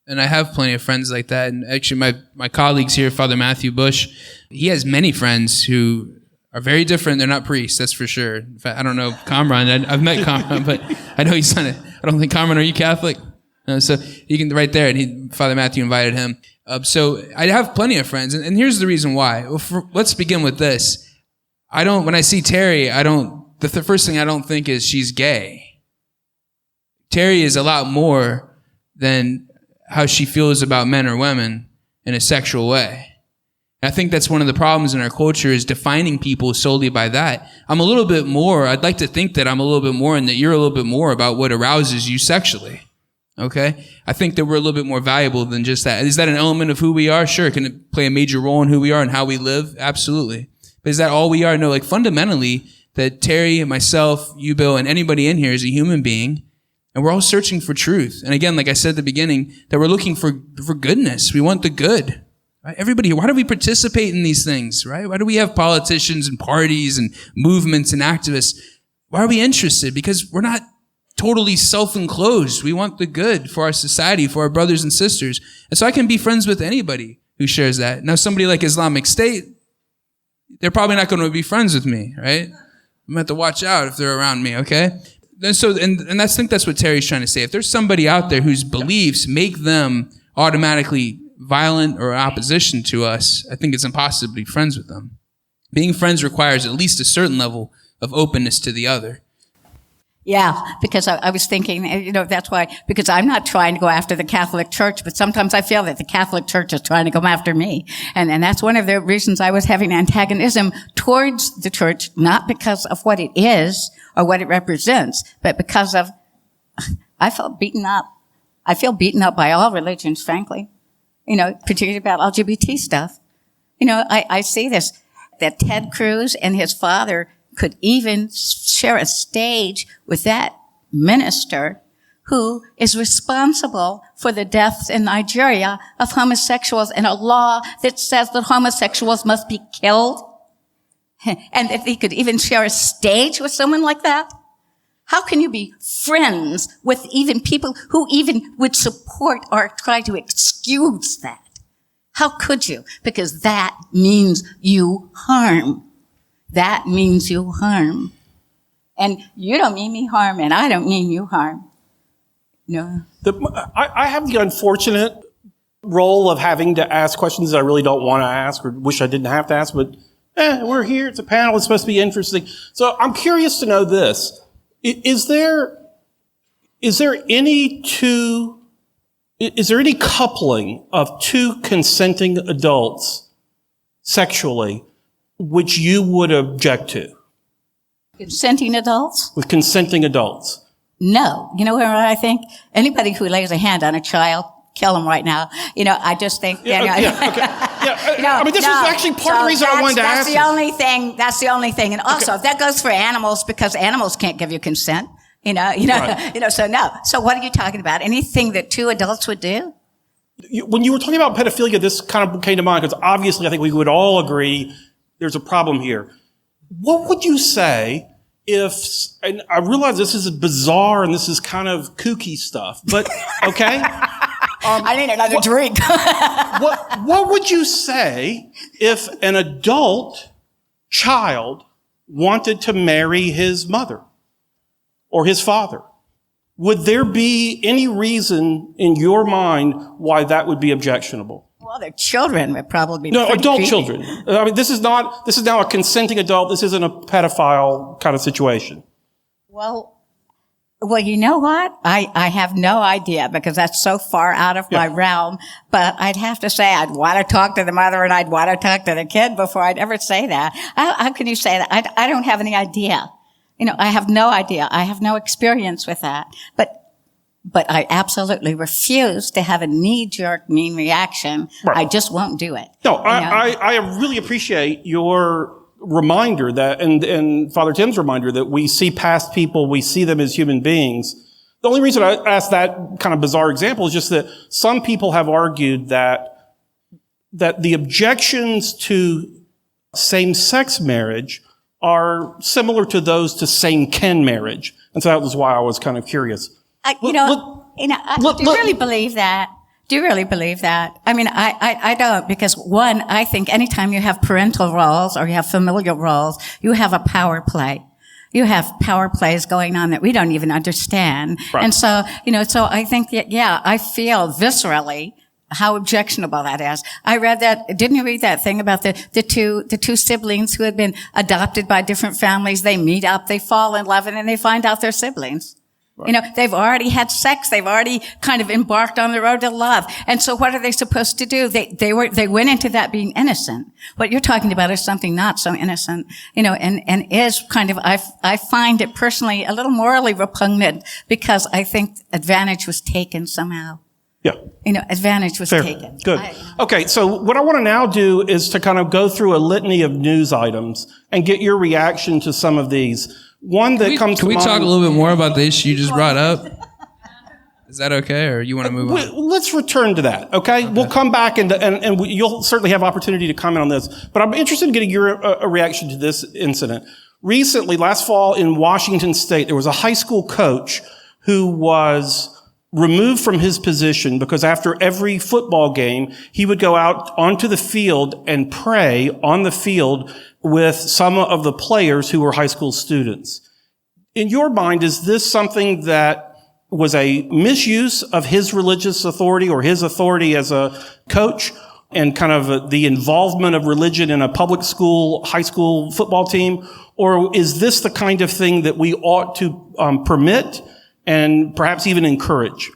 And I have plenty of friends like that. And actually, my colleagues here, Father Matthew Bush, he has many friends who are very different. They're not priests, that's for sure. In fact, I don't know Kamran. I've met Kamran, but I know he's not. I don't think, Kamran, are you Catholic? So you can, right there, and Father Matthew invited him. So I have plenty of friends. And here's the reason why. Well, let's begin with this. When I see Terry, the first thing I don't think is she's gay. Terry is a lot more than how she feels about men or women in a sexual way. And I think that's one of the problems in our culture, is defining people solely by that. I'd like to think that I'm a little bit more, and that you're a little bit more about what arouses you sexually. Okay? I think that we're a little bit more valuable than just that. Is that an element of who we are? Sure. Can it play a major role in who we are and how we live? Absolutely. But is that all we are? No, fundamentally, that Terry and myself, you, Bill, and anybody in here is a human being, and we're all searching for truth. And again, like I said at the beginning, that we're looking for goodness. We want the good. Right? Everybody here, why do we participate in these things, right? Why do we have politicians and parties and movements and activists? Why are we interested? Because we're not totally self-enclosed. We want the good for our society, for our brothers and sisters. And so I can be friends with anybody who shares that. Now, somebody like Islamic State, they're probably not going to be friends with me, right? I'm going to have to watch out if they're around me, okay? And I think that's what Terry's trying to say. If there's somebody out there whose beliefs make them automatically violent or opposition to us, I think it's impossible to be friends with them. Being friends requires at least a certain level of openness to the other. Yeah, because I was thinking, that's why, because I'm not trying to go after the Catholic Church, but sometimes I feel that the Catholic Church is trying to go after me. And that's one of the reasons I was having antagonism towards the church, not because of what it is or what it represents, but because of, I feel beaten up. I feel beaten up by all religions, frankly, particularly about LGBT stuff. I see this, that Ted Cruz and his father could even share a stage with that minister who is responsible for the deaths in Nigeria of homosexuals and a law that says that homosexuals must be killed. And if he could even share a stage with someone like that, how can you be friends with even people who even would support or try to excuse that? How could you? Because that means you harm. That means you harm. And you don't mean me harm, and I don't mean you harm. No. I have the unfortunate role of having to ask questions that I really don't want to ask or wish I didn't have to ask, but we're here. It's a panel. It's supposed to be interesting. So I'm curious to know this. Is there any coupling of two consenting adults sexually which you would object to? Consenting adults? With consenting adults? No. You know what I think? Anybody who lays a hand on a child, kill them right now. I just think. Okay. I mean, this is actually part of the reason I wanted to ask. That's the only thing. And also, that goes for animals because animals can't give you consent. Right. So no. So what are you talking about? Anything that two adults would do? When you were talking about pedophilia, this kind of came to mind because obviously I think we would all agree there's a problem here. What would you say if, and I realize this is bizarre and this is kind of kooky stuff, but okay. I need another drink. What would you say if an adult child wanted to marry his mother or his father? Would there be any reason in your mind why that would be objectionable? Well, their children would probably be no adult creepy. children. I mean, this is now a consenting adult. This isn't a pedophile kind of situation. Well, you know what? I have no idea because that's so far out of my realm. But I'd have to say I'd want to talk to the mother and I'd want to talk to the kid before I'd ever say that. How can you say that? I don't have any idea. I have no idea. I have no experience with that. But I absolutely refuse to have a knee-jerk mean reaction. Right. I just won't do it. No, I really appreciate your reminder that, and Father Tim's reminder that we see past people, we see them as human beings. The only reason I asked that kind of bizarre example is just that some people have argued that the objections to same-sex marriage are similar to those to same-kin marriage. And so that was why I was kind of curious. Do you really believe that? Do you really believe that? I mean, I don't, because one, I think anytime you have parental roles or you have familial roles, you have a power play. You have power plays going on that we don't even understand. Right. And so, so I think that, I feel viscerally how objectionable that is. I read that, didn't you read that thing about the two siblings who had been adopted by different families? They meet up, they fall in love, and then they find out they're siblings. Right. They've already had sex. They've already kind of embarked on the road to love. And so what are they supposed to do? They went into that being innocent. What you're talking about is something not so innocent, and is kind of, I find it personally a little morally repugnant because I think advantage was taken somehow. Yeah. Advantage was Fair. taken. Good. Okay. So what I want to now do is to kind of go through a litany of news items and get your reaction to some of these. One that comes to mind. Can we talk a little bit more about the issue you just brought up? Is that okay, or you want to move on? Let's return to that, okay? We'll come back and you'll certainly have opportunity to comment on this. But I'm interested in getting your reaction to this incident. Recently, last fall in Washington State, there was a high school coach who was removed from his position because after every football game, he would go out onto the field and pray on the field with some of the players who were high school students. In your mind, is this something that was a misuse of his religious authority or his authority as a coach and kind of the involvement of religion in a public school, high school football team? Or is this the kind of thing that we ought to permit and perhaps even encourage?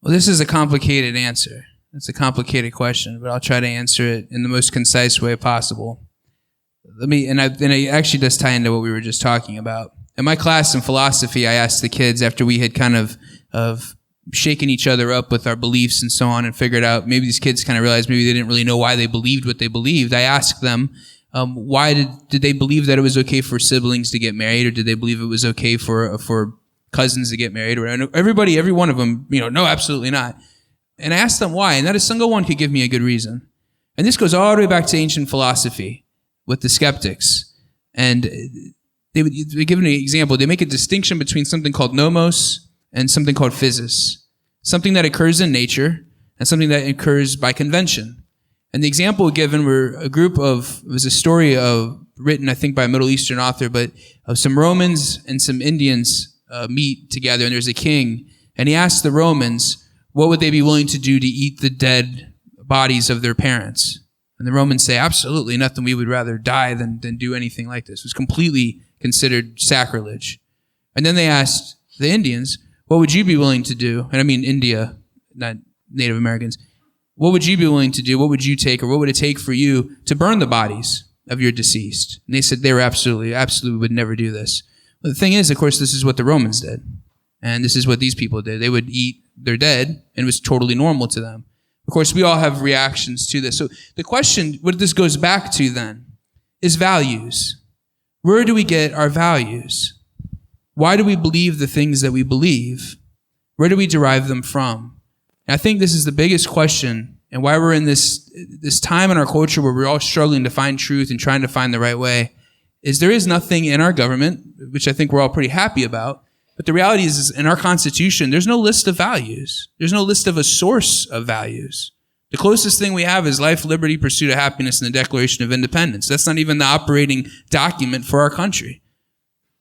Well, this is a complicated answer. It's a complicated question, but I'll try to answer it in the most concise way possible. And it actually does tie into what we were just talking about. In my class in philosophy, I asked the kids after we had kind of shaken each other up with our beliefs and so on and figured out maybe these kids kind of realized maybe they didn't really know why they believed what they believed. I asked them, why did they believe that it was okay for siblings to get married, or did they believe it was okay for cousins to get married? Or every one of them, no, absolutely not. And I asked them why, and not a single one could give me a good reason. And this goes all the way back to ancient philosophy with the skeptics. And they give an example. They make a distinction between something called nomos and something called physis. Something that occurs in nature and something that occurs by convention. And the example given was a story written, I think, by a Middle Eastern author, but of some Romans and some Indians meet together, and there's a king, and he asks the Romans, what would they be willing to do to eat the dead bodies of their parents? And the Romans say, absolutely nothing. We would rather die than do anything like this. It was completely considered sacrilege. And then they asked the Indians, what would you be willing to do? And I mean India, not Native Americans. What would you be willing to do? What would you take, or what would it take for you to burn the bodies of your deceased? And they said they were absolutely would never do this. But the thing is, of course, this is what the Romans did. And this is what these people did. They would eat their dead, and it was totally normal to them. Of course, we all have reactions to this. So the question, what this goes back to then, is values. Where do we get our values? Why do we believe the things that we believe? Where do we derive them from? And I think this is the biggest question, and why we're in this time in our culture where we're all struggling to find truth and trying to find the right way, is there is nothing in our government, which I think we're all pretty happy about, but the reality is in our Constitution, there's no list of values. There's no list of a source of values. The closest thing we have is life, liberty, pursuit of happiness, and the Declaration of Independence. That's not even the operating document for our country.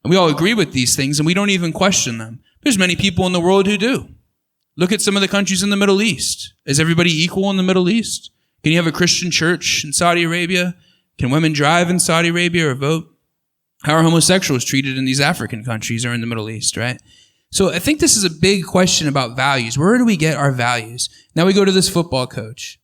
And we all agree with these things, and we don't even question them. There's many people in the world who do. Look at some of the countries in the Middle East. Is everybody equal in the Middle East? Can you have a Christian church in Saudi Arabia? Can women drive in Saudi Arabia or vote? How are homosexuals treated in these African countries or in the Middle East, right? So I think this is a big question about values. Where do we get our values? Now we go to this football coach.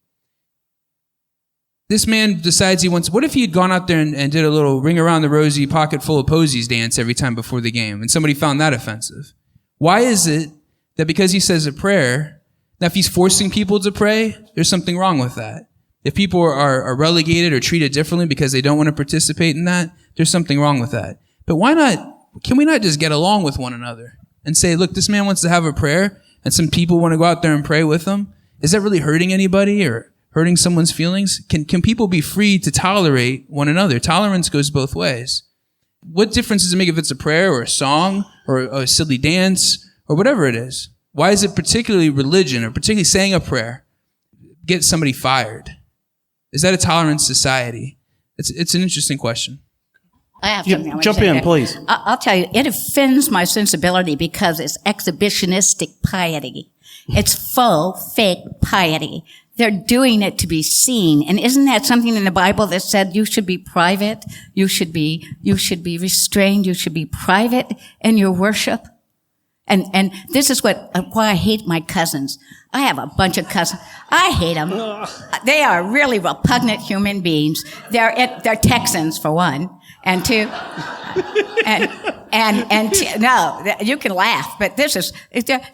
This man decides what if he had gone out there and did a little ring around the rosy, pocket full of posies dance every time before the game, and somebody found that offensive? Why is it that because he says a prayer, now if he's forcing people to pray, there's something wrong with that? If people are relegated or treated differently because they don't want to participate in that, there's something wrong with that. But can we not just get along with one another and say, look, this man wants to have a prayer and some people want to go out there and pray with him? Is that really hurting anybody or hurting someone's feelings? Can people be free to tolerate one another? Tolerance goes both ways. What difference does it make if it's a prayer or a song or a silly dance or whatever it is? Why is it particularly religion or particularly saying a prayer get somebody fired? Is that a tolerant society? It's an interesting question. I have something. Jump in, please. I'll tell you, it offends my sensibility because it's exhibitionistic piety. It's faux, fake piety. They're doing it to be seen. And isn't that something in the Bible that said you should be private? You should be restrained. You should be private in your worship. And this is why I hate my cousins. I have a bunch of cousins. I hate them. They are really repugnant human beings. They're Texans for one, and two, no, you can laugh, but this is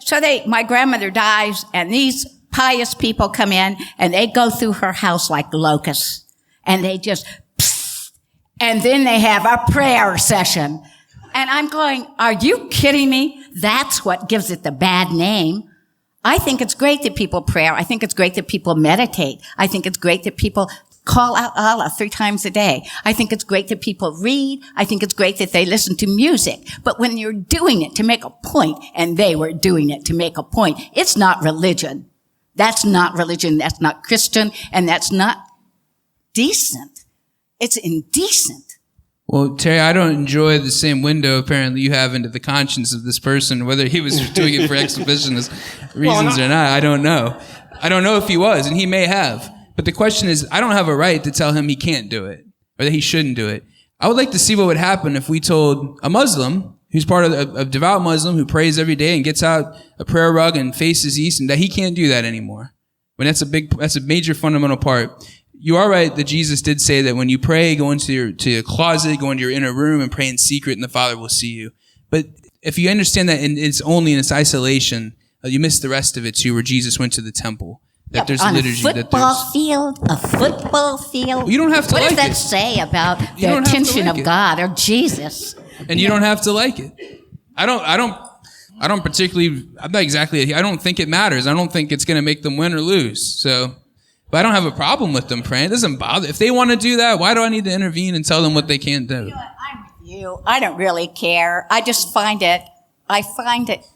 so. My grandmother dies, and these pious people come in, and they go through her house like locusts, and they just, and then they have a prayer session. And I'm going, are you kidding me? That's what gives it the bad name. I think it's great that people pray. I think it's great that people meditate. I think it's great that people call out Allah 3 times a day. I think it's great that people read. I think it's great that they listen to music. But when you're doing it to make a point, and they were doing it to make a point, it's not religion. That's not religion. That's not Christian. And that's not decent. It's indecent. Well, Terry, I don't enjoy the same window apparently you have into the conscience of this person, whether he was doing it for exhibitionist reasons or not. I don't know. I don't know if he was, and he may have. But the question is, I don't have a right to tell him he can't do it or that he shouldn't do it. I would like to see what would happen if we told a Muslim who's part of a devout Muslim who prays every day and gets out a prayer rug and faces east, and that he can't do that anymore. When that's a major fundamental part. You are right that Jesus did say that when you pray, go into your closet, go into your inner room and pray in secret, and the Father will see you. But if you understand that it's only in its isolation, you miss the rest of it too, where Jesus went to the temple. That there's on liturgy. A football field. Well, you don't have to like it. What does that say about the attention of God or Jesus? And you don't have to like it. I don't particularly. I'm not exactly. I don't think it matters. I don't think it's going to make them win or lose. So. But I don't have a problem with them praying. It doesn't bother. If they want to do that, why do I need to intervene and tell them what they can't do? You know what? I'm with you. I don't really care. I just find it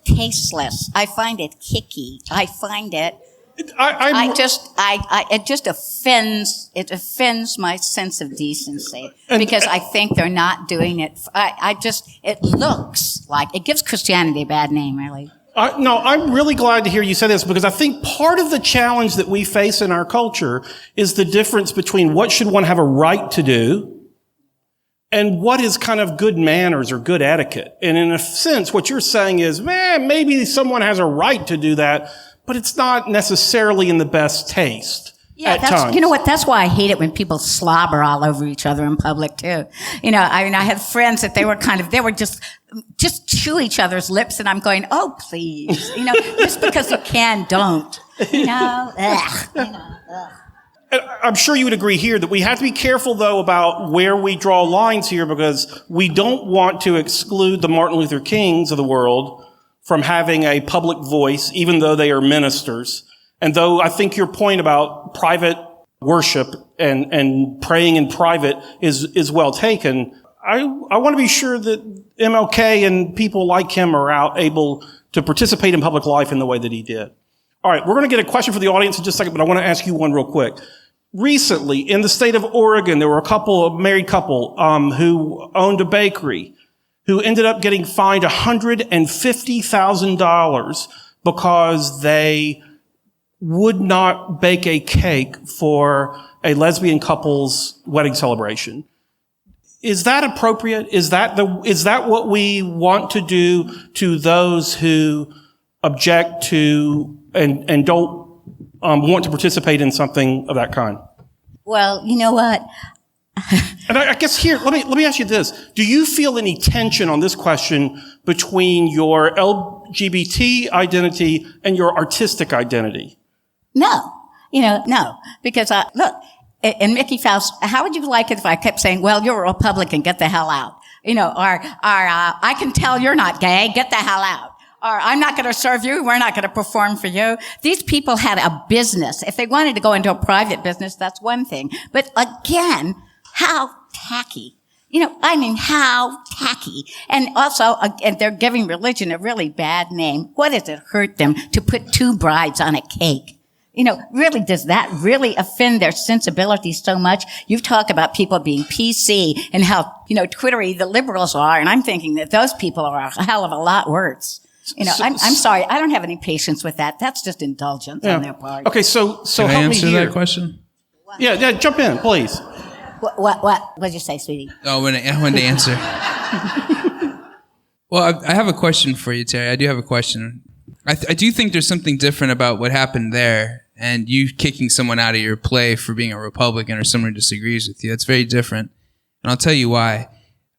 tasteless. I find it kicky. I find it It just offends my sense of decency because I think they're not doing it. It looks like it gives Christianity a bad name, really. No, I'm really glad to hear you say this because I think part of the challenge that we face in our culture is the difference between what should one have a right to do and what is kind of good manners or good etiquette. And in a sense, what you're saying is, maybe someone has a right to do that, but it's not necessarily in the best taste. Yeah, you know what? That's why I hate it when people slobber all over each other in public too. I had friends that they were just chew each other's lips, and I'm going, oh please, just because you can, don't, I'm sure you would agree here that we have to be careful, though, about where we draw lines here because we don't want to exclude the Martin Luther Kings of the world from having a public voice, even though they are ministers. And though I think your point about private worship and praying in private is well taken, I want to be sure that MLK and people like him are able to participate in public life in the way that he did. All right, we're going to get a question for the audience in just a second, but I want to ask you one real quick. Recently, in the state of Oregon, there were a married couple who owned a bakery who ended up getting fined $150,000 because they would not bake a cake for a lesbian couple's wedding celebration. Is that appropriate? Is that what we want to do to those who object to and don't want to participate in something of that kind? Well, you know what? And I guess here, let me ask you this. Do you feel any tension on this question between your LGBT identity and your artistic identity? No. No. Because, look, in Mickey Faust, how would you like it if I kept saying, well, you're a Republican, get the hell out? I can tell you're not gay, get the hell out. Or I'm not going to serve you, we're not going to perform for you. These people had a business. If they wanted to go into a private business, that's one thing. But again, how tacky. How tacky. And also, and they're giving religion a really bad name. What does it hurt them to put two brides on a cake? Really, does that really offend their sensibilities so much? You've talked about people being PC and how, twittery the liberals are, and I'm thinking that those people are a hell of a lot worse. I'm sorry, I don't have any patience with that. That's just indulgence on their part. Okay, so Can I help me answer here. that question? Yeah, jump in, please. What did you say, sweetie? Oh, I wanted to answer. Well, I have a question for you, Terry. I do have a question. I do think there's something different about what happened there and you kicking someone out of your play for being a Republican or someone who disagrees with you. That's very different. And I'll tell you why.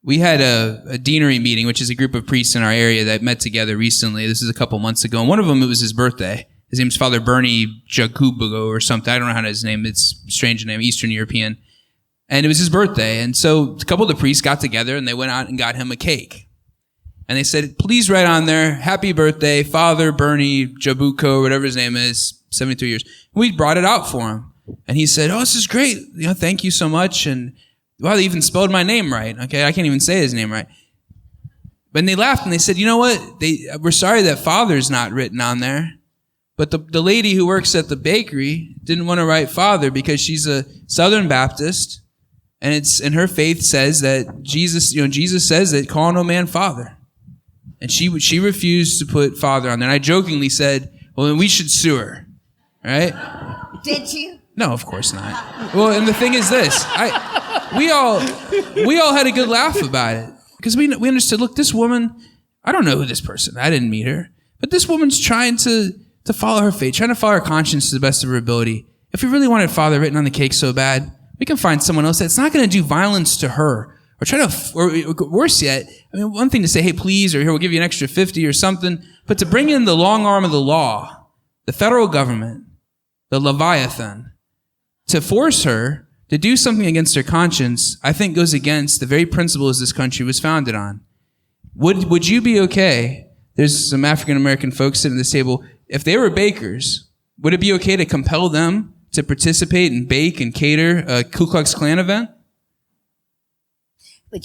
We had a deanery meeting, which is a group of priests in our area that met together recently. This is a couple months ago. And one of them, it was his birthday. His name's Father Bernie Jakubogo or something. I don't know how to his name. It's a strange name, Eastern European. And it was his birthday. And so a couple of the priests got together and they went out and got him a cake. And they said, please write on there, happy birthday, Father Bernie Jabuko, whatever his name is, 73 years. And we brought it out for him. And he said, oh, this is great. Thank you so much. And wow, they even spelled my name right. Okay, I can't even say his name right. But they laughed and they said, you know what? We're sorry that Father's not written on there. But the lady who works at the bakery didn't want to write Father because she's a Southern Baptist. And her faith says that Jesus says that call no man Father. And she refused to put Father on there. And I jokingly said, well, then we should sue her. Right? Did you? No, of course not. Well, and the thing is this. We all had a good laugh about it. Because we understood, look, this woman, I don't know who this person, I didn't meet her. But this woman's trying to follow her faith, trying to follow her conscience to the best of her ability. If we really wanted Father written on the cake so bad, we can find someone else that's not going to do violence to her. Or worse yet, one thing to say, hey, please, or here, we'll give you an extra 50 or something. But to bring in the long arm of the law, the federal government, the Leviathan, to force her to do something against her conscience, I think goes against the very principles this country was founded on. Would you be okay? There's some African-American folks sitting at this table. If they were bakers, would it be okay to compel them to participate and bake and cater a Ku Klux Klan event? But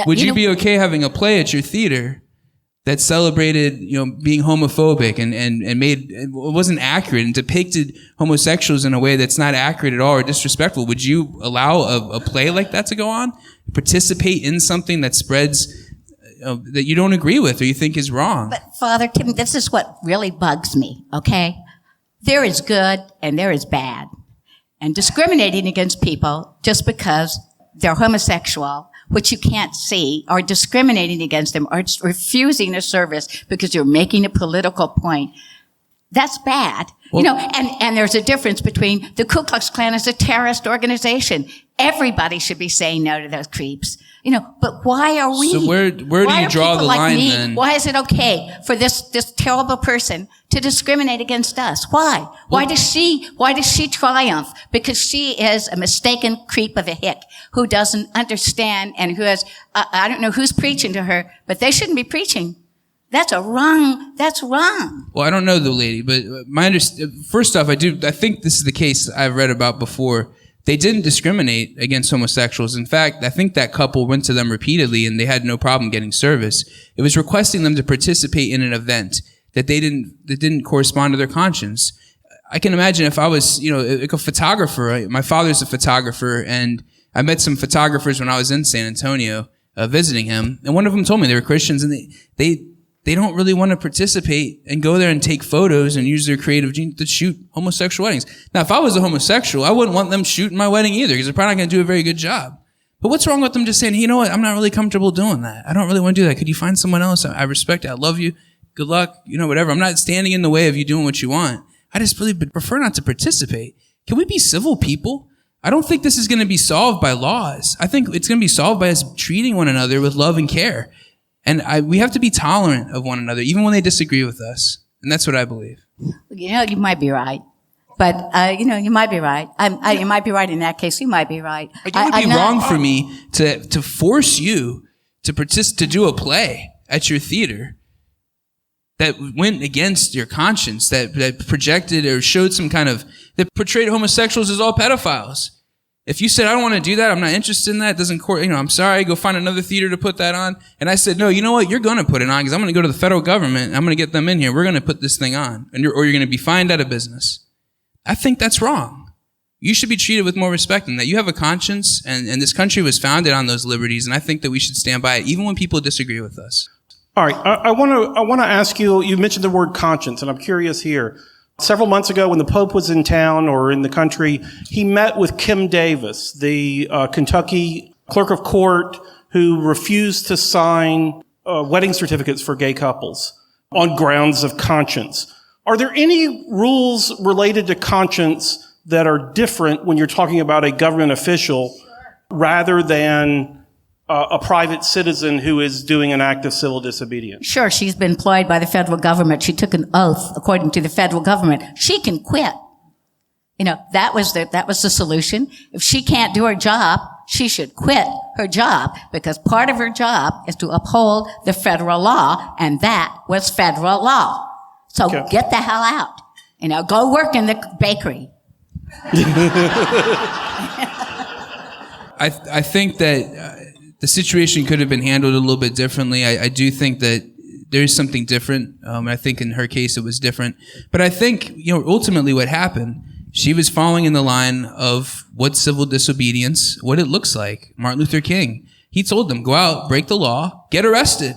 Would you be okay having a play at your theater that celebrated, being homophobic and made, it wasn't accurate and depicted homosexuals in a way that's not accurate at all or disrespectful, would you allow a play like that to go on? Participate in something that spreads, that you don't agree with or you think is wrong? But Father Tim, this is what really bugs me, okay? There is good and there is bad. And discriminating against people just because they're homosexual, which you can't see, or discriminating against them, or refusing a service because you're making a political point, that's bad. Well, and there's a difference between the Ku Klux Klan is a terrorist organization. Everybody should be saying no to those creeps. But why are we? So where do you draw the line then? Why is it okay for this terrible person to discriminate against us? Why? Why does she triumph? Because she is a mistaken creep of a hick who doesn't understand and who has, I don't know who's preaching to her, but they shouldn't be preaching. That's wrong. Well, I don't know the lady, but first off, I think this is the case I've read about before. They didn't discriminate against homosexuals. In fact, I think that couple went to them repeatedly and they had no problem getting service. It was requesting them to participate in an event that didn't correspond to their conscience. I can imagine if I was, like a photographer, right? My father's a photographer, and I met some photographers when I was in San Antonio, visiting him. And one of them told me they were Christians and they don't really want to participate and go there and take photos and use their creative genius to shoot homosexual weddings. Now, if I was a homosexual, I wouldn't want them shooting my wedding either because they're probably not going to do a very good job. But what's wrong with them just saying, hey, you know what? I'm not really comfortable doing that. I don't really want to do that. Could you find someone else? I respect it. I love you. Good luck. Whatever. I'm not standing in the way of you doing what you want. I just really prefer not to participate. Can we be civil people? I don't think this is going to be solved by laws. I think it's going to be solved by us treating one another with love and care. And we have to be tolerant of one another, even when they disagree with us. And that's what I believe. You might be right. But, you might be right. You might be right in that case. You might be right. It would be wrong for me to force you to do a play at your theater that went against your conscience, that projected or showed that portrayed homosexuals as all pedophiles. If you said, I don't want to do that, I'm not interested in that, it doesn't, I'm sorry, go find another theater to put that on. And I said, no, you know what, you're going to put it on because I'm going to go to the federal government, I'm going to get them in here, we're going to put this thing on, or you're going to be fined out of business. I think that's wrong. You should be treated with more respect than that. You have a conscience, and this country was founded on those liberties, and I think that we should stand by it, even when people disagree with us. All right, I want to ask you, you mentioned the word conscience, and I'm curious here. Several months ago, when the Pope was in town or in the country, he met with Kim Davis, the Kentucky clerk of court who refused to sign wedding certificates for gay couples on grounds of conscience. Are there any rules related to conscience that are different when you're talking about a government official rather than a private citizen who is doing an act of civil disobedience? Sure, she's been employed by the federal government. She took an oath according to the federal government. She can quit. That was the solution. If she can't do her job, she should quit her job because part of her job is to uphold the federal law, and that was federal law. So Get the hell out. Go work in the bakery. I think that the situation could have been handled a little bit differently. I do think that there is something different. I think in her case it was different. But I think, ultimately what happened, she was following in the line of what civil disobedience, what it looks like. Martin Luther King, he told them, go out, break the law, get arrested.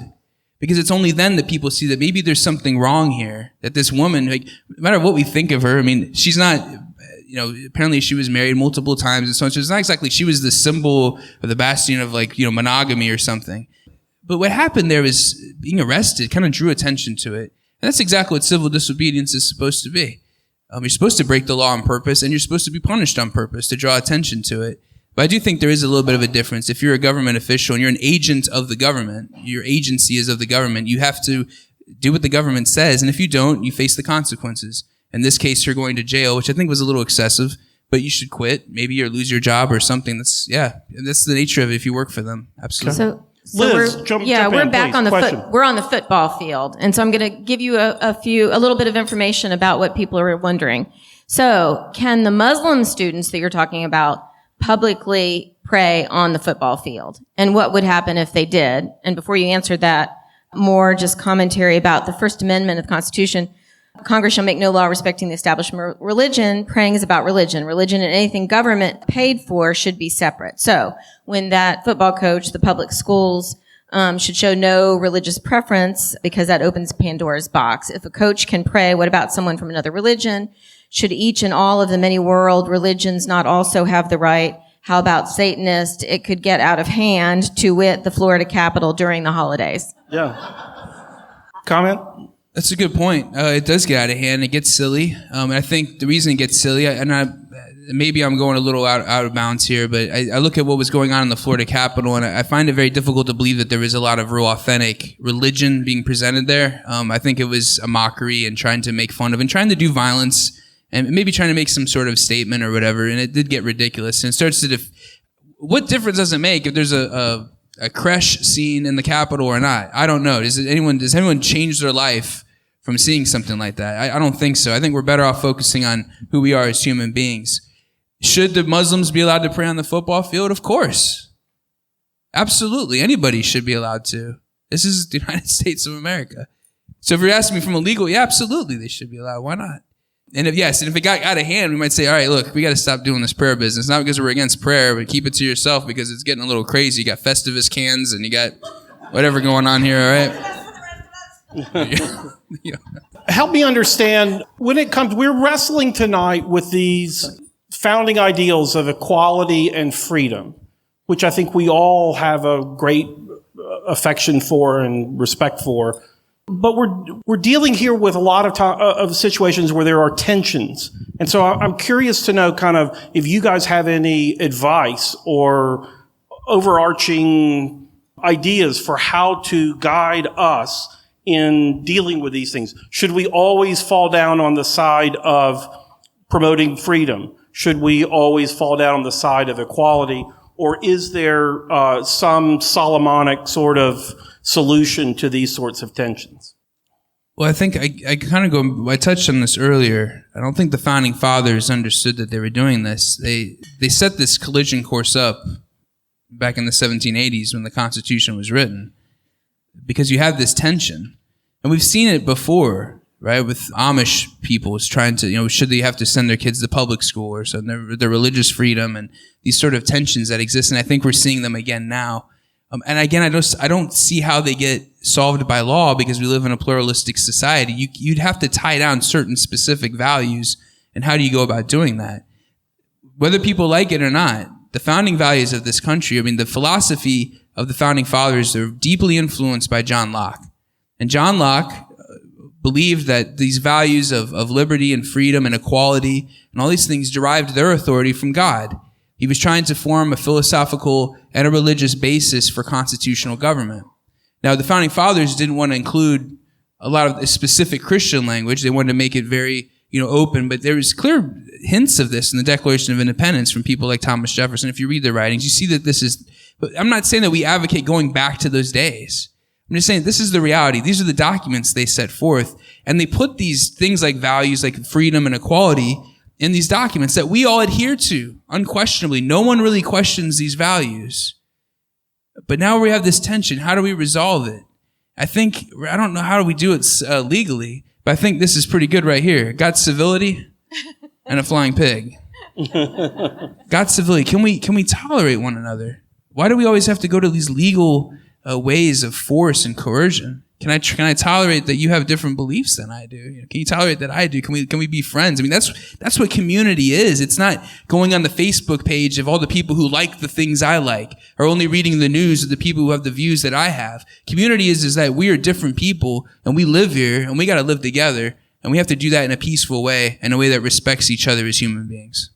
Because it's only then that people see that maybe there's something wrong here. That this woman, no matter what we think of her, she's not, apparently she was married multiple times and so on. So it's not exactly she was the symbol or the bastion of monogamy or something. But what happened there was being arrested kind of drew attention to it. And that's exactly what civil disobedience is supposed to be. You're supposed to break the law on purpose and you're supposed to be punished on purpose to draw attention to it. But I do think there is a little bit of a difference. If you're a government official and you're an agent of the government, your agency is of the government, you have to do what the government says. And if you don't, you face the consequences. In this case, you're going to jail, which I think was a little excessive, but you should quit. Maybe you lose your job or something. That's the nature of it if you work for them. Absolutely. So Liz, we're back on the we're on the football field. And so I'm going to give you a little bit of information about what people are wondering. So can the Muslim students that you're talking about publicly pray on the football field? And what would happen if they did? And before you answer that, more just commentary about the First Amendment of the Constitution. Congress shall make no law respecting the establishment of religion. Praying is about religion. Religion and anything government paid for should be separate. So when that football coach, the public schools, should show no religious preference because that opens Pandora's box. If a coach can pray, what about someone from another religion? Should each and all of the many world religions not also have the right? How about Satanist? It could get out of hand, to wit, the Florida Capitol during the holidays. Yeah. Comment? That's a good point. It does get out of hand. It gets silly. And I think the reason it gets silly, maybe I'm going a little out of bounds here, but I look at what was going on in the Florida Capitol, and I find it very difficult to believe that there was a lot of real authentic religion being presented there. I think it was a mockery and trying to make fun of and trying to do violence and maybe trying to make some sort of statement or whatever, and it did get ridiculous. And it starts to what difference does it make if there's a creche scene in the Capitol or not? I don't know. Does anyone change their life from seeing something like that? I don't think so. I think we're better off focusing on who we are as human beings. Should the Muslims be allowed to pray on the football field? Of course. Absolutely. Anybody should be allowed to. This is the United States of America. So if you're asking me from a legal, yeah, absolutely they should be allowed. Why not? And if it got out of hand, we might say, all right, look, we got to stop doing this prayer business. Not because we're against prayer, but keep it to yourself because it's getting a little crazy. You got Festivus cans and you got whatever going on here, all right? Help me understand, we're wrestling tonight with these founding ideals of equality and freedom, which I think we all have a great affection for and respect for. But we're dealing here with a lot of situations where there are tensions. And so I'm curious to know kind of if you guys have any advice or overarching ideas for how to guide us in dealing with these things. Should we always fall down on the side of promoting freedom? Should we always fall down on the side of equality? Or is there some Solomonic sort of solution to these sorts of tensions? Well, I think I touched on this earlier. I don't think the founding fathers understood that they were doing this. They set this collision course up back in the 1780s when the Constitution was written because you have this tension. And we've seen it before, right, with Amish peoples trying to, should they have to send their kids to public school or something, their religious freedom and these sort of tensions that exist. And I think we're seeing them again now. And again, I don't see how they get solved by law because we live in a pluralistic society. You'd have to tie down certain specific values. And how do you go about doing that? Whether people like it or not, the founding values of this country, the philosophy of the founding fathers are deeply influenced by John Locke. And John Locke believed that these values of liberty and freedom and equality and all these things derived their authority from God. He was trying to form a philosophical and a religious basis for constitutional government. Now, the founding fathers didn't want to include a lot of specific Christian language. They wanted to make it very, open, but there was clear hints of this in the Declaration of Independence from people like Thomas Jefferson. If you read their writings, you see that this is, but I'm not saying that we advocate going back to those days. I'm just saying this is the reality. These are the documents they set forth. And they put these things like values like freedom and equality in these documents that we all adhere to, unquestionably. No one really questions these values. But now we have this tension. How do we resolve it? I don't know how do we do it legally, but I think this is pretty good right here. Got civility and a flying pig. Got civility. Can we tolerate one another? Why do we always have to go to these legal ways of force and coercion? Can I tolerate that you have different beliefs than I do? Can you tolerate that I do? Can we be friends? That's what community is. It's not going on the Facebook page of all the people who like the things I like, or only reading the news of the people who have the views that I have. Community is that we are different people and we live here and we got to live together, and we have to do that in a peaceful way, in a way that respects each other as human beings.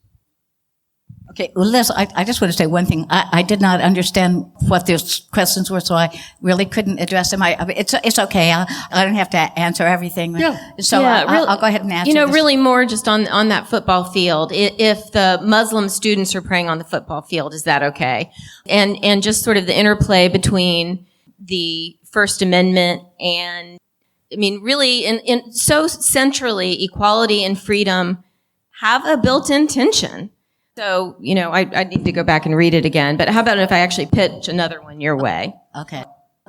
Okay, well, Liz, I just want to say one thing. I did not understand what those questions were, so I really couldn't address them. It's okay. I don't have to answer everything. Yeah. So Yeah, I'll go ahead and answer this. really more just on that football field. If the Muslim students are praying on the football field, is that okay? And just sort of the interplay between the First Amendment and, really, in so centrally, equality and freedom have a built-in tension. So, I need to go back and read it again. But how about if I actually pitch another one your way? Okay.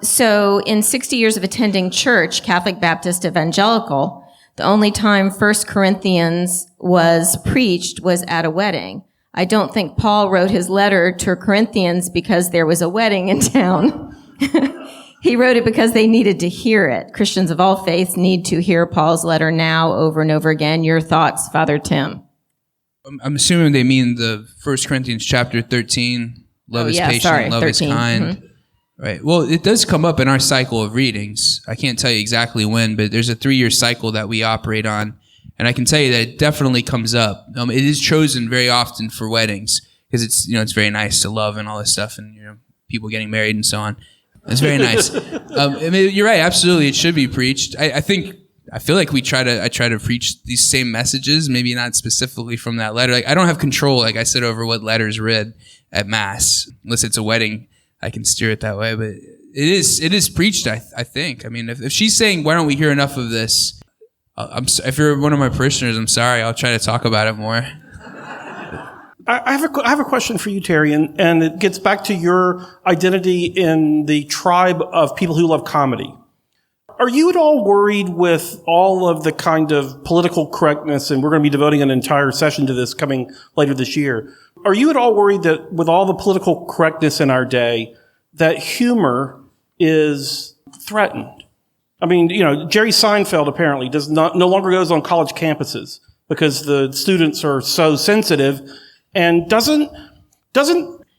So in 60 years of attending church, Catholic, Baptist, Evangelical, the only time 1 Corinthians was preached was at a wedding. I don't think Paul wrote his letter to Corinthians because there was a wedding in town. He wrote it because they needed to hear it. Christians of all faiths need to hear Paul's letter now over and over again. Your thoughts, Father Tim? I'm assuming they mean the 1 Corinthians chapter 13, love is patient, love 13. Is kind. Mm-hmm. Right. Well, it does come up in our cycle of readings. I can't tell you exactly when, but there's a 3-year cycle that we operate on. And I can tell you that it definitely comes up. It is chosen very often for weddings because it's very nice to love and all this stuff and, people getting married and so on. It's very nice. You're right. Absolutely. It should be preached. I feel like I try to preach these same messages, maybe not specifically from that letter. Like I don't have control, like I said, over what letters read at Mass, unless it's a wedding. I can steer it that way, but it is preached. I think. I mean, if she's saying, "Why don't we hear enough of this?" If you're one of my parishioners, I'm sorry. I'll try to talk about it more. I have a question for you, Terry, and it gets back to your identity in the tribe of people who love comedy. Are you at all worried with all of the kind of political correctness, and we're going to be devoting an entire session to this coming later this year? Are you at all worried that with all the political correctness in our day, that humor is threatened? I mean, Jerry Seinfeld apparently no longer goes on college campuses because the students are so sensitive. And doesn't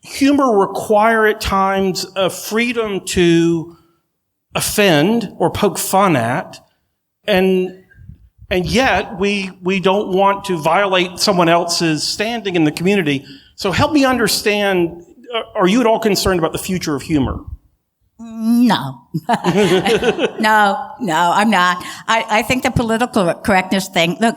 humor require at times a freedom to offend or poke fun at? And yet we don't want to violate someone else's standing in the community. So help me understand, are you at all concerned about the future of humor? No. No, I'm not. I think the political correctness thing, look,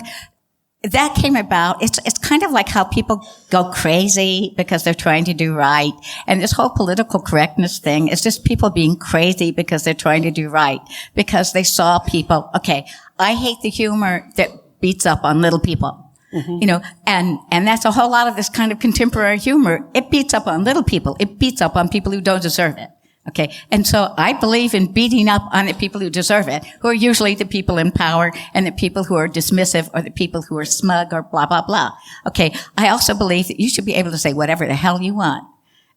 that came about. It's kind of like how people go crazy because they're trying to do right. And this whole political correctness thing is just people being crazy because they're trying to do right. Because they saw people, okay, I hate the humor that beats up on little people. Mm-hmm. And that's a whole lot of this kind of contemporary humor. It beats up on little people. It beats up on people who don't deserve it. Okay. And so I believe in beating up on the people who deserve it, who are usually the people in power and the people who are dismissive or the people who are smug or blah, blah, blah. Okay. I also believe that you should be able to say whatever the hell you want.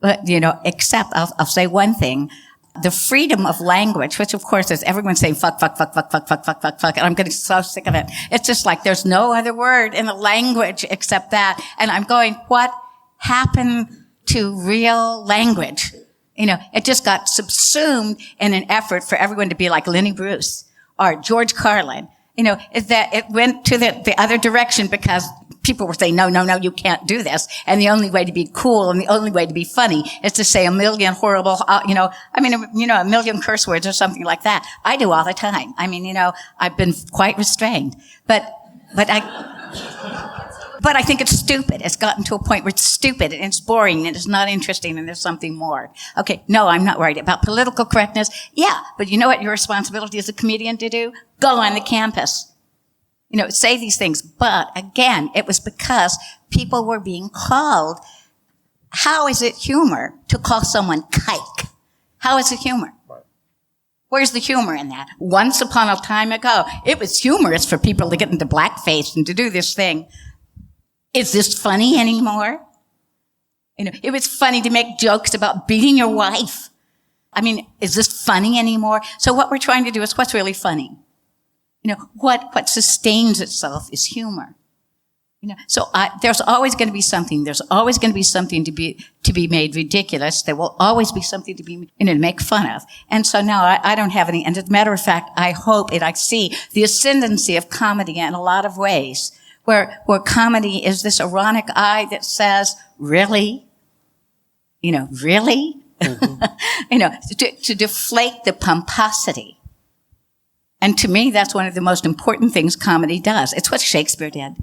But, except I'll say one thing. The freedom of language, which of course is everyone saying fuck, fuck, fuck, fuck, fuck, fuck, fuck, fuck, fuck. And I'm getting so sick of it. It's just like there's no other word in the language except that. And I'm going, what happened to real language? It just got subsumed in an effort for everyone to be like Lenny Bruce or George Carlin. Is that it went to the other direction because people were saying, no, you can't do this. And the only way to be cool and the only way to be funny is to say a million horrible, a million curse words or something like that. I do all the time. I've been quite restrained. But I think it's stupid. It's gotten to a point where it's stupid and it's boring and it's not interesting and there's something more. Okay, no, I'm not worried about political correctness. Yeah, but you know what your responsibility as a comedian to do? Go on the campus. Say these things. But again, it was because people were being called. How is it humor to call someone kike? How is it humor? Where's the humor in that? Once upon a time ago, it was humorous for people to get into blackface and to do this thing. Is this funny anymore? It was funny to make jokes about beating your wife. Is this funny anymore? So what we're trying to do is what's really funny. What sustains itself is humor. So there's always going to be something. There's always going to be something to be made ridiculous. There will always be something to be, to make fun of. And so now I don't have any. And as a matter of fact, I hope and I see the ascendancy of comedy in a lot of ways. Where comedy is this ironic eye that says, really? Really? Mm-hmm. to deflate the pomposity. And to me, that's one of the most important things comedy does. It's what Shakespeare did.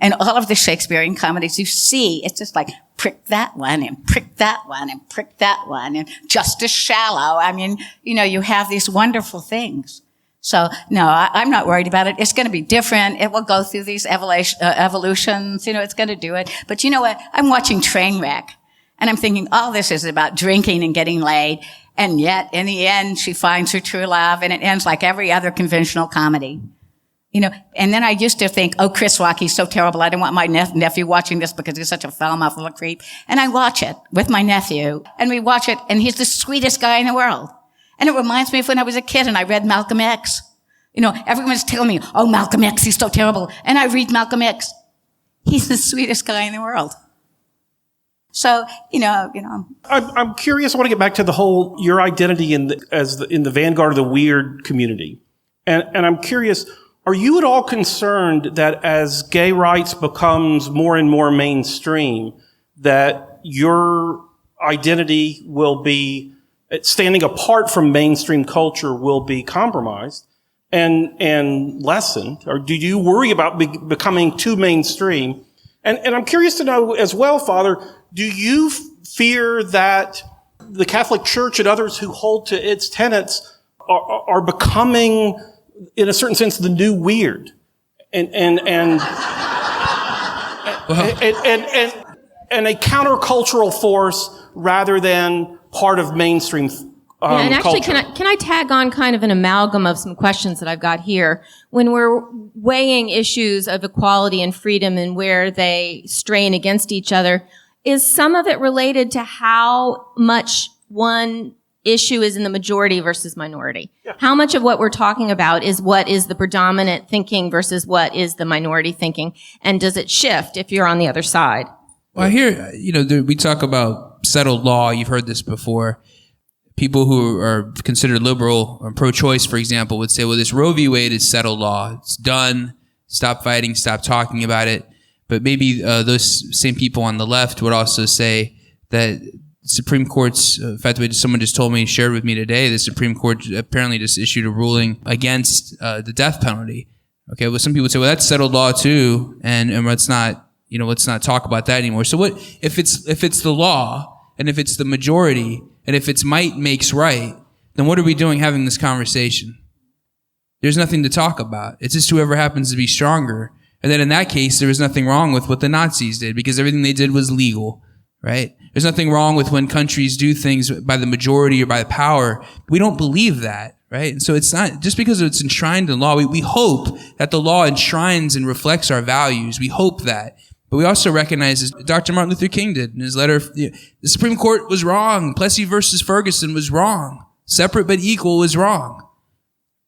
And all of the Shakespearean comedies you see, it's just like prick that one and prick that one and prick that one and just as shallow. You have these wonderful things. So, no, I'm not worried about it. It's going to be different. It will go through these evolutions. It's going to do it. But you know what? I'm watching Trainwreck, and I'm thinking, all this is about drinking and getting laid. And yet, in the end, she finds her true love, and it ends like every other conventional comedy. And then I used to think, oh, Chris Rock, he's so terrible. I don't want my nephew watching this because he's such a foul-mouthed little creep. And I watch it with my nephew, and we watch it, and he's the sweetest guy in the world. And it reminds me of when I was a kid and I read Malcolm X. Everyone's telling me, oh, Malcolm X, he's so terrible. And I read Malcolm X. He's the sweetest guy in the world. So, I'm curious. I want to get back to the whole, your identity in the vanguard of the weird community. And I'm curious, are you at all concerned that as gay rights becomes more and more mainstream, that your identity will be, standing apart from mainstream culture, will be compromised and lessened? Or do you worry about becoming too mainstream? And I'm curious to know as well, Father, do you fear that the Catholic Church and others who hold to its tenets are becoming, in a certain sense, the new weird, and a countercultural force rather than part of mainstream and actually, culture? can I tag on kind of an amalgam of some questions that I've got here? When we're weighing issues of equality and freedom and where they strain against each other, is some of it related to how much one issue is in the majority versus minority? Yeah. How much of what we're talking about is what is the predominant thinking versus what is the minority thinking? And does it shift if you're on the other side? Well, here, we talk about settled law. You've heard this before. People who are considered liberal or pro-choice, for example, would say, well, this Roe v. Wade is settled law. It's done. Stop fighting. Stop talking about it. But maybe those same people on the left would also say that Supreme Court's, in fact, someone just told me, shared with me today, the Supreme Court apparently just issued a ruling against the death penalty. Okay, well, some people would say, well, that's settled law too, and let's not talk about that anymore. So what if it's the law, and if it's the majority, and if it's might makes right, then what are we doing having this conversation? There's nothing to talk about. It's just whoever happens to be stronger. And then in that case, there was nothing wrong with what the Nazis did because everything they did was legal, right? There's nothing wrong with when countries do things by the majority or by the power. We don't believe that, right? And so it's not, just because it's enshrined in law, we hope that the law enshrines and reflects our values. We hope that. But we also recognize, as Dr. Martin Luther King did in his letter, the Supreme Court was wrong. Plessy versus Ferguson was wrong. Separate but equal was wrong.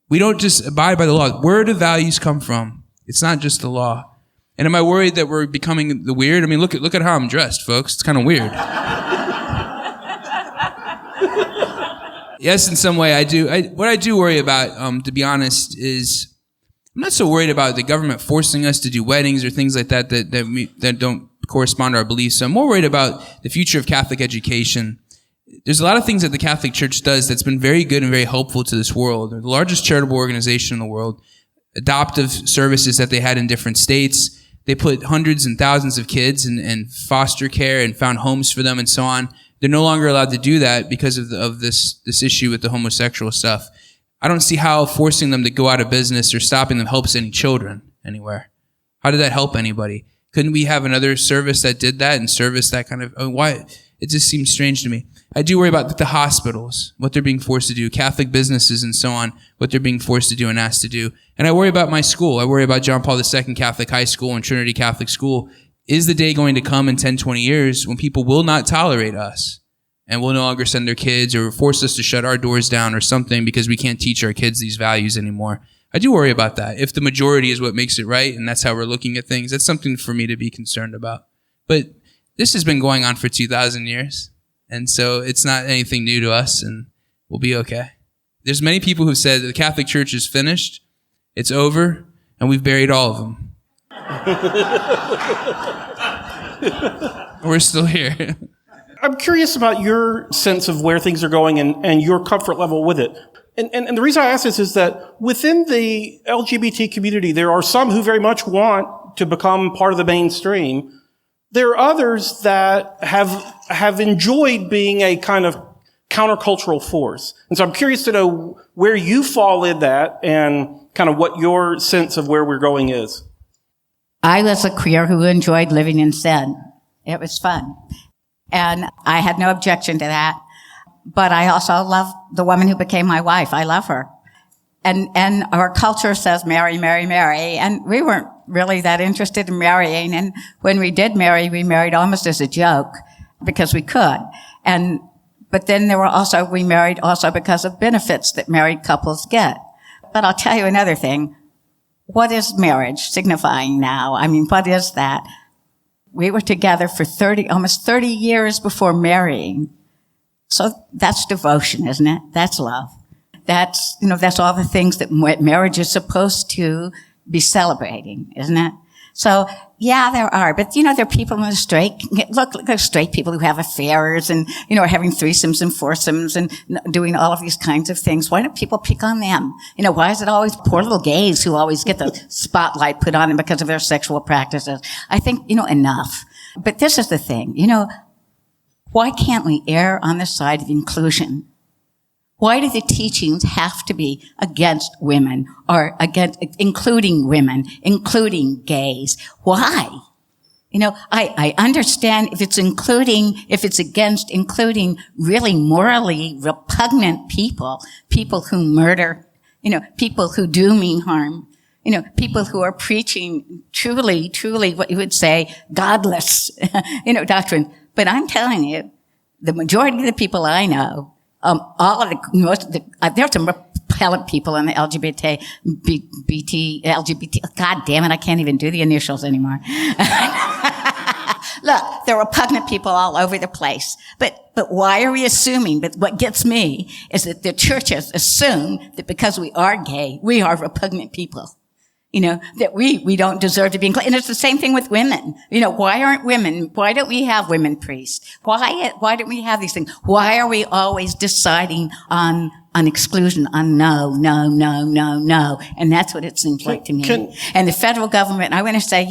We don't just abide by the law. Where do values come from? It's not just the law. And am I worried that we're becoming the weird? I mean, look at how I'm dressed, folks. It's kind of weird. Yes, in some way I do. What I do worry about, to be honest, is I'm not so worried about the government forcing us to do weddings or things like that don't correspond to our beliefs. So I'm more worried about the future of Catholic education. There's a lot of things that the Catholic Church does that's been very good and very helpful to this world. They're the largest charitable organization in the world. Adoptive services that they had in different states. They put hundreds and thousands of kids in foster care and found homes for them and so on. They're no longer allowed to do that because of this issue with the homosexual stuff. I don't see how forcing them to go out of business or stopping them helps any children anywhere. How did that help anybody? Couldn't we have another service that did that and service that kind of, why? It just seems strange to me. I do worry about the hospitals, what they're being forced to do, Catholic businesses and so on, what they're being forced to do and asked to do. And I worry about my school. I worry about John Paul II Catholic High School and Trinity Catholic School. Is the day going to come in 10, 20 years when people will not tolerate us and will no longer send their kids or force us to shut our doors down or something because we can't teach our kids these values anymore? I do worry about that. If the majority is what makes it right and that's how we're looking at things, that's something for me to be concerned about. But this has been going on for 2,000 years. And so it's not anything new to us and we'll be okay. There's many people who've said the Catholic Church is finished, it's over, and we've buried all of them. We're still here. I'm curious about your sense of where things are going and your comfort level with it. And the reason I ask this is that within the LGBT community, there are some who very much want to become part of the mainstream. There are others that have enjoyed being a kind of countercultural force. And so I'm curious to know where you fall in that and kind of what your sense of where we're going is. I was a queer who enjoyed living in sin. It was fun. And I had no objection to that. but I also love the woman who became my wife. I love her. And our culture says marry, marry, marry. And we weren't really that interested in marrying. And when we did marry, we married almost as a joke because we could. But then we married also because of benefits that married couples get. But I'll tell you another thing. What is marriage signifying now? I mean, what is that? We were together for almost 30 years before marrying. So that's devotion, isn't it? That's love. That's all the things that marriage is supposed to be celebrating, isn't it? So, yeah, there are. But, there are people in the straight, look, there's straight people who have affairs and, are having threesomes and foursomes and doing all of these kinds of things. Why don't people pick on them? Why is it always poor little gays who always get the spotlight put on them because of their sexual practices? I think, enough. But this is the thing, why can't we err on the side of inclusion? Why do the teachings have to be against women or including women, including gays? Why? I understand if it's against including really morally repugnant people who murder, people who do mean harm, people who are preaching truly what you would say godless, doctrine. But I'm telling you, the majority of the people I know, there's some repellent people in the LGBT, God damn it, I can't even do the initials anymore. Look, there are repugnant people all over the place. But why are we assuming? But what gets me is that the churches assume that because we are gay, we are repugnant people. That we don't deserve to be included. And it's the same thing with women. Why don't we have women priests? Why don't we have these things? Why are we always deciding on exclusion, on no? And that's what it seems like to me. And the federal government, I want to say,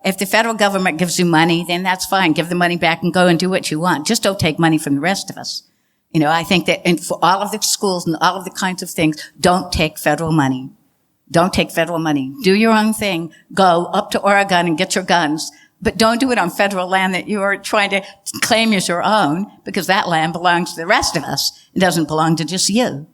if the federal government gives you money, then that's fine. Give the money back and go and do what you want. Just don't take money from the rest of us. I think that, and for all of the schools and all of the kinds of things, don't take federal money. Don't take federal money. Do your own thing. Go up to Oregon and get your guns. But don't do it on federal land that you are trying to claim as your own, because that land belongs to the rest of us. It doesn't belong to just you.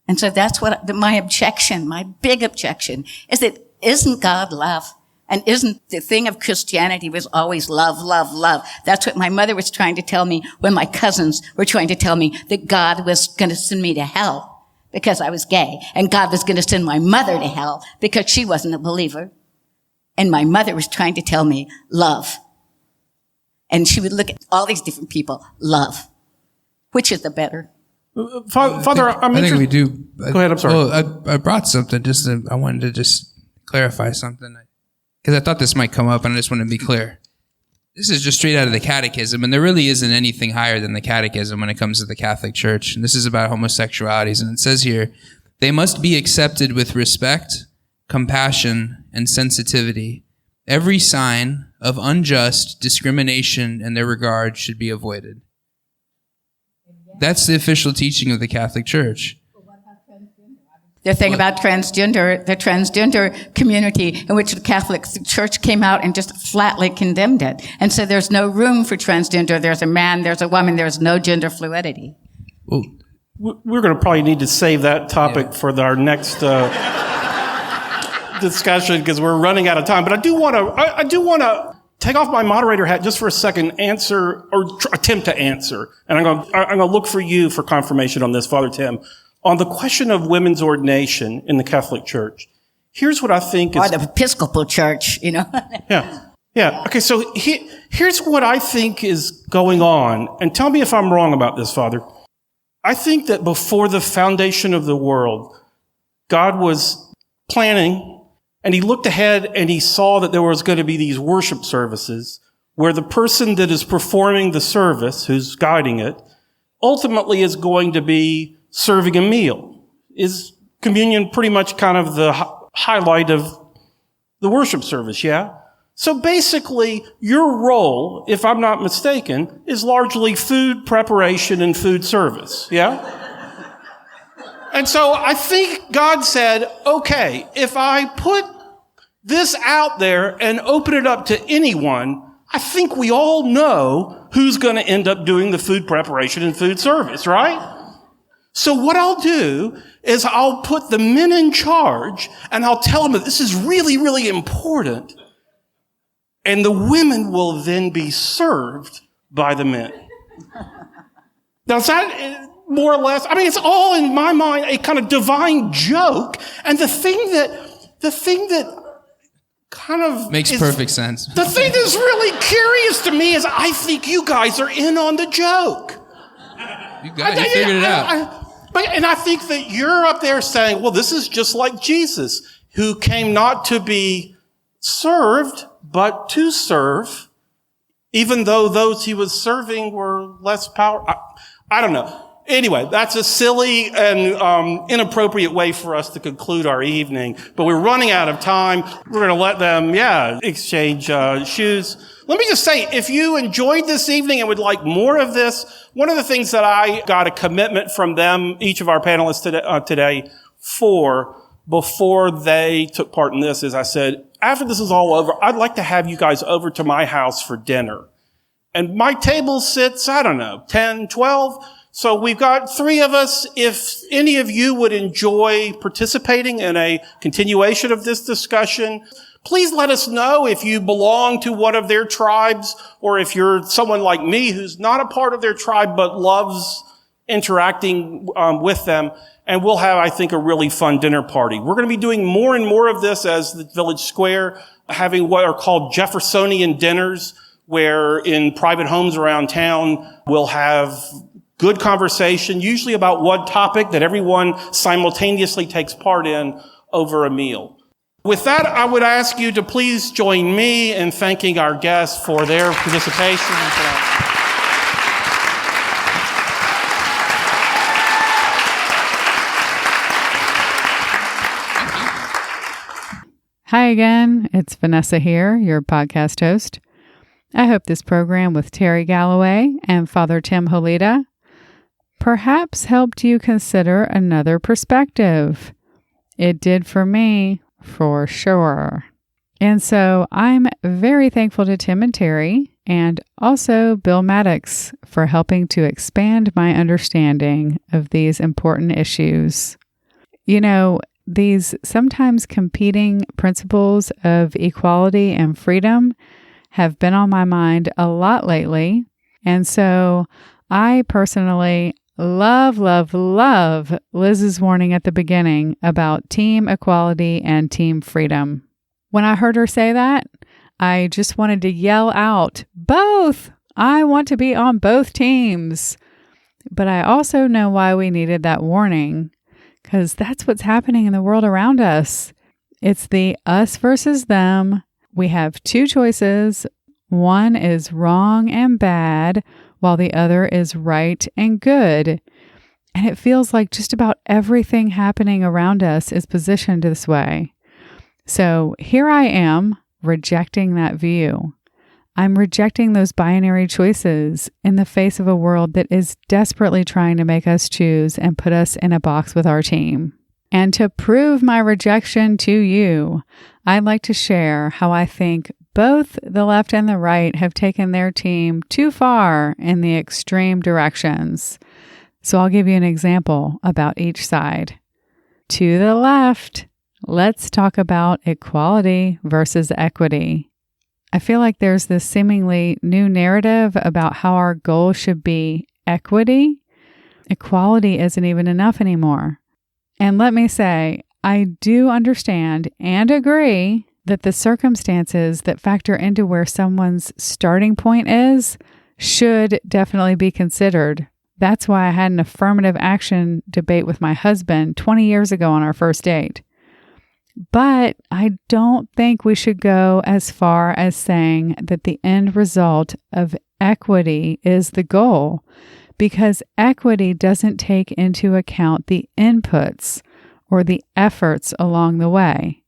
And so that's what my big objection is that isn't God love? And isn't the thing of Christianity was always love, love, love? That's what my mother was trying to tell me when my cousins were trying to tell me that God was going to send me to hell because I was gay, and God was going to send my mother to hell because she wasn't a believer. And my mother was trying to tell me love. And she would look at all these different people, love. Which is the better? Father, I'm interested. I think we do. Go ahead, I'm sorry. Well, I brought something I wanted to just clarify something. Because I thought this might come up, and I just want to be clear. This is just straight out of the Catechism, and there really isn't anything higher than the Catechism when it comes to the Catholic Church. And this is about homosexualities, and it says here, they must be accepted with respect, compassion, and sensitivity. Every sign of unjust discrimination in their regard should be avoided. That's the official teaching of the Catholic Church. The thing about the transgender community in which the Catholic Church came out and just flatly condemned it. And so there's no room for transgender. There's a man, there's a woman, there's no gender fluidity. Well, we're going to probably need to save that topic for our next discussion because we're running out of time. But I do want to take off my moderator hat just for a second, answer or attempt to answer. And I'm going to look for you for confirmation on this, Father Tim. On the question of women's ordination in the Catholic Church, here's what I think is... Or the Episcopal Church, Yeah. Okay, so here's what I think is going on. And tell me if I'm wrong about this, Father. I think that before the foundation of the world, God was planning, and he looked ahead and he saw that there was going to be these worship services where the person that is performing the service, who's guiding it, ultimately is going to be serving a meal. Is communion pretty much kind of the highlight of the worship service, yeah? So basically, your role, if I'm not mistaken, is largely food preparation and food service, yeah? And so I think God said, okay, if I put this out there and open it up to anyone, I think we all know who's going to end up doing the food preparation and food service, right? So what I'll do is I'll put the men in charge and I'll tell them that this is really, really important. And the women will then be served by the men. Now, is that more or less, I mean, it's all in my mind a kind of divine joke. And the thing that kind of makes perfect sense. The thing that's really curious to me is I think you guys are in on the joke. You figured it out. And I think that you're up there saying, well, this is just like Jesus, who came not to be served, but to serve, even though those he was serving were less powerful. I don't know. Anyway, that's a silly and inappropriate way for us to conclude our evening. But we're running out of time. We're going to let them, exchange shoes. Let me just say, if you enjoyed this evening and would like more of this, one of the things that I got a commitment from them, each of our panelists today, before they took part in this, is I said, after this is all over, I'd like to have you guys over to my house for dinner. And my table sits, 10, 12. So we've got 3 of us. If any of you would enjoy participating in a continuation of this discussion, please let us know if you belong to one of their tribes, or if you're someone like me who's not a part of their tribe but loves interacting with them. And we'll have, I think, a really fun dinner party. We're going to be doing more and more of this as the Village Square, having what are called Jeffersonian dinners, where in private homes around town, we'll have good conversation, usually about one topic that everyone simultaneously takes part in over a meal. With that, I would ask you to please join me in thanking our guests for their participation tonight. Hi again, it's Vanessa here, your podcast host. I hope this program with Terry Galloway and Father Tim Holita perhaps helped you consider another perspective. It did for me, for sure. And so I'm very thankful to Tim and Terry, and also Bill Maddox, for helping to expand my understanding of these important issues. You know, these sometimes competing principles of equality and freedom have been on my mind a lot lately. And so I personally love Liz's warning at the beginning about team equality and team freedom. When I heard her say that, I just wanted to yell out, both! I want to be on both teams. But I also know why we needed that warning, because that's what's happening in the world around us. It's the us versus them. We have 2 choices. One is wrong and bad, while the other is right and good. And it feels like just about everything happening around us is positioned this way. So here I am, rejecting that view. I'm rejecting those binary choices in the face of a world that is desperately trying to make us choose and put us in a box with our team. And to prove my rejection to you, I'd like to share how I think both the left and the right have taken their team too far in the extreme directions. So I'll give you an example about each side. To the left, let's talk about equality versus equity. I feel like there's this seemingly new narrative about how our goal should be equity. Equality isn't even enough anymore. And let me say, I do understand and agree that the circumstances that factor into where someone's starting point is should definitely be considered. That's why I had an affirmative action debate with my husband 20 years ago on our first date. But I don't think we should go as far as saying that the end result of equity is the goal, because equity doesn't take into account the inputs or the efforts along the way.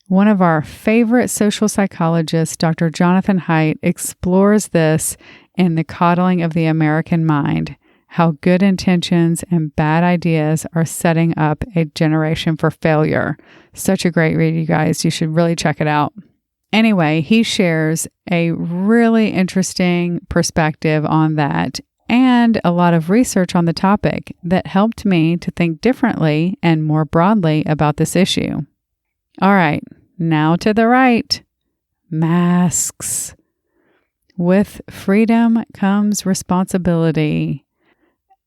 One of our favorite social psychologists, Dr. Jonathan Haidt, explores this in The Coddling of the American Mind, how good intentions and bad ideas are setting up a generation for failure. Such a great read, you guys. You should really check it out. Anyway, he shares a really interesting perspective on that and a lot of research on the topic that helped me to think differently and more broadly about this issue. All right, now to the right. Masks. With freedom comes responsibility.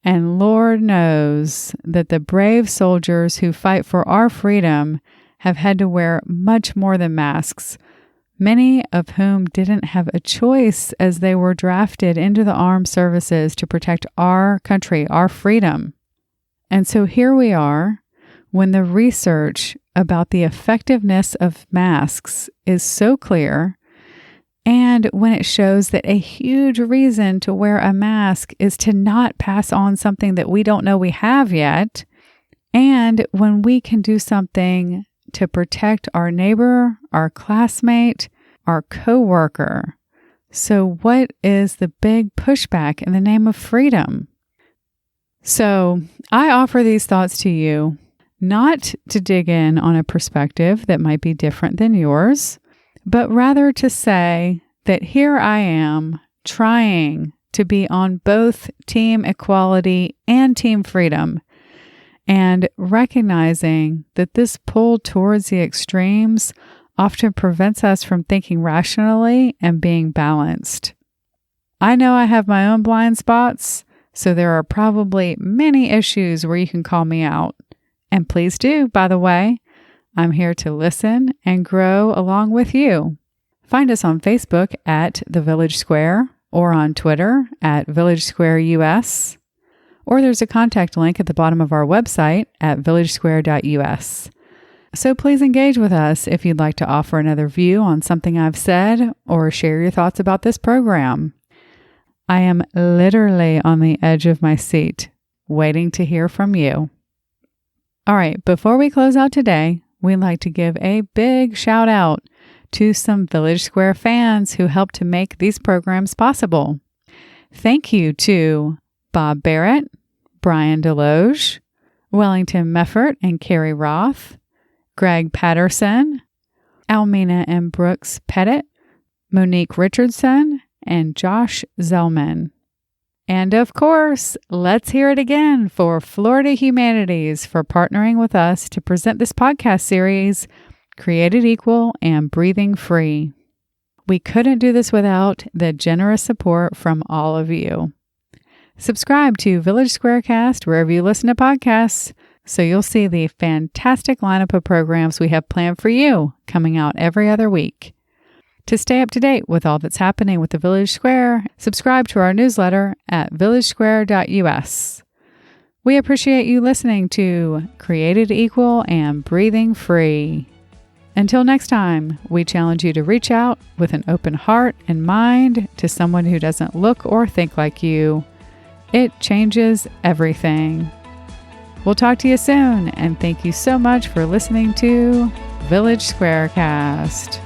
And Lord knows that the brave soldiers who fight for our freedom have had to wear much more than masks, many of whom didn't have a choice as they were drafted into the armed services to protect our country, our freedom. And so here we are, when the research about the effectiveness of masks is so clear, and when it shows that a huge reason to wear a mask is to not pass on something that we don't know we have yet, and when we can do something to protect our neighbor, our classmate, our coworker. So what is the big pushback in the name of freedom? So I offer these thoughts to you, not to dig in on a perspective that might be different than yours, but rather to say that here I am trying to be on both team equality and team freedom, and recognizing that this pull towards the extremes often prevents us from thinking rationally and being balanced. I know I have my own blind spots, so there are probably many issues where you can call me out. And please do, by the way. I'm here to listen and grow along with you. Find us on Facebook at The Village Square or on Twitter at Village Square US. Or there's a contact link at the bottom of our website at villagesquare.us. So please engage with us if you'd like to offer another view on something I've said or share your thoughts about this program. I am literally on the edge of my seat, waiting to hear from you. All right, before we close out today, we'd like to give a big shout out to some Village Square fans who helped to make these programs possible. Thank you to Bob Barrett, Brian Deloge, Wellington Meffert and Carrie Roth, Greg Patterson, Almina and Brooks Pettit, Monique Richardson, and Josh Zellman. And of course, let's hear it again for Florida Humanities for partnering with us to present this podcast series, Created Equal and Breathing Free. We couldn't do this without the generous support from all of you. Subscribe to Village SquareCast wherever you listen to podcasts, so you'll see the fantastic lineup of programs we have planned for you coming out every other week. To stay up to date with all that's happening with the Village Square, subscribe to our newsletter at villagesquare.us. We appreciate you listening to Created Equal and Breathing Free. Until next time, we challenge you to reach out with an open heart and mind to someone who doesn't look or think like you. It changes everything. We'll talk to you soon, and thank you so much for listening to Village SquareCast.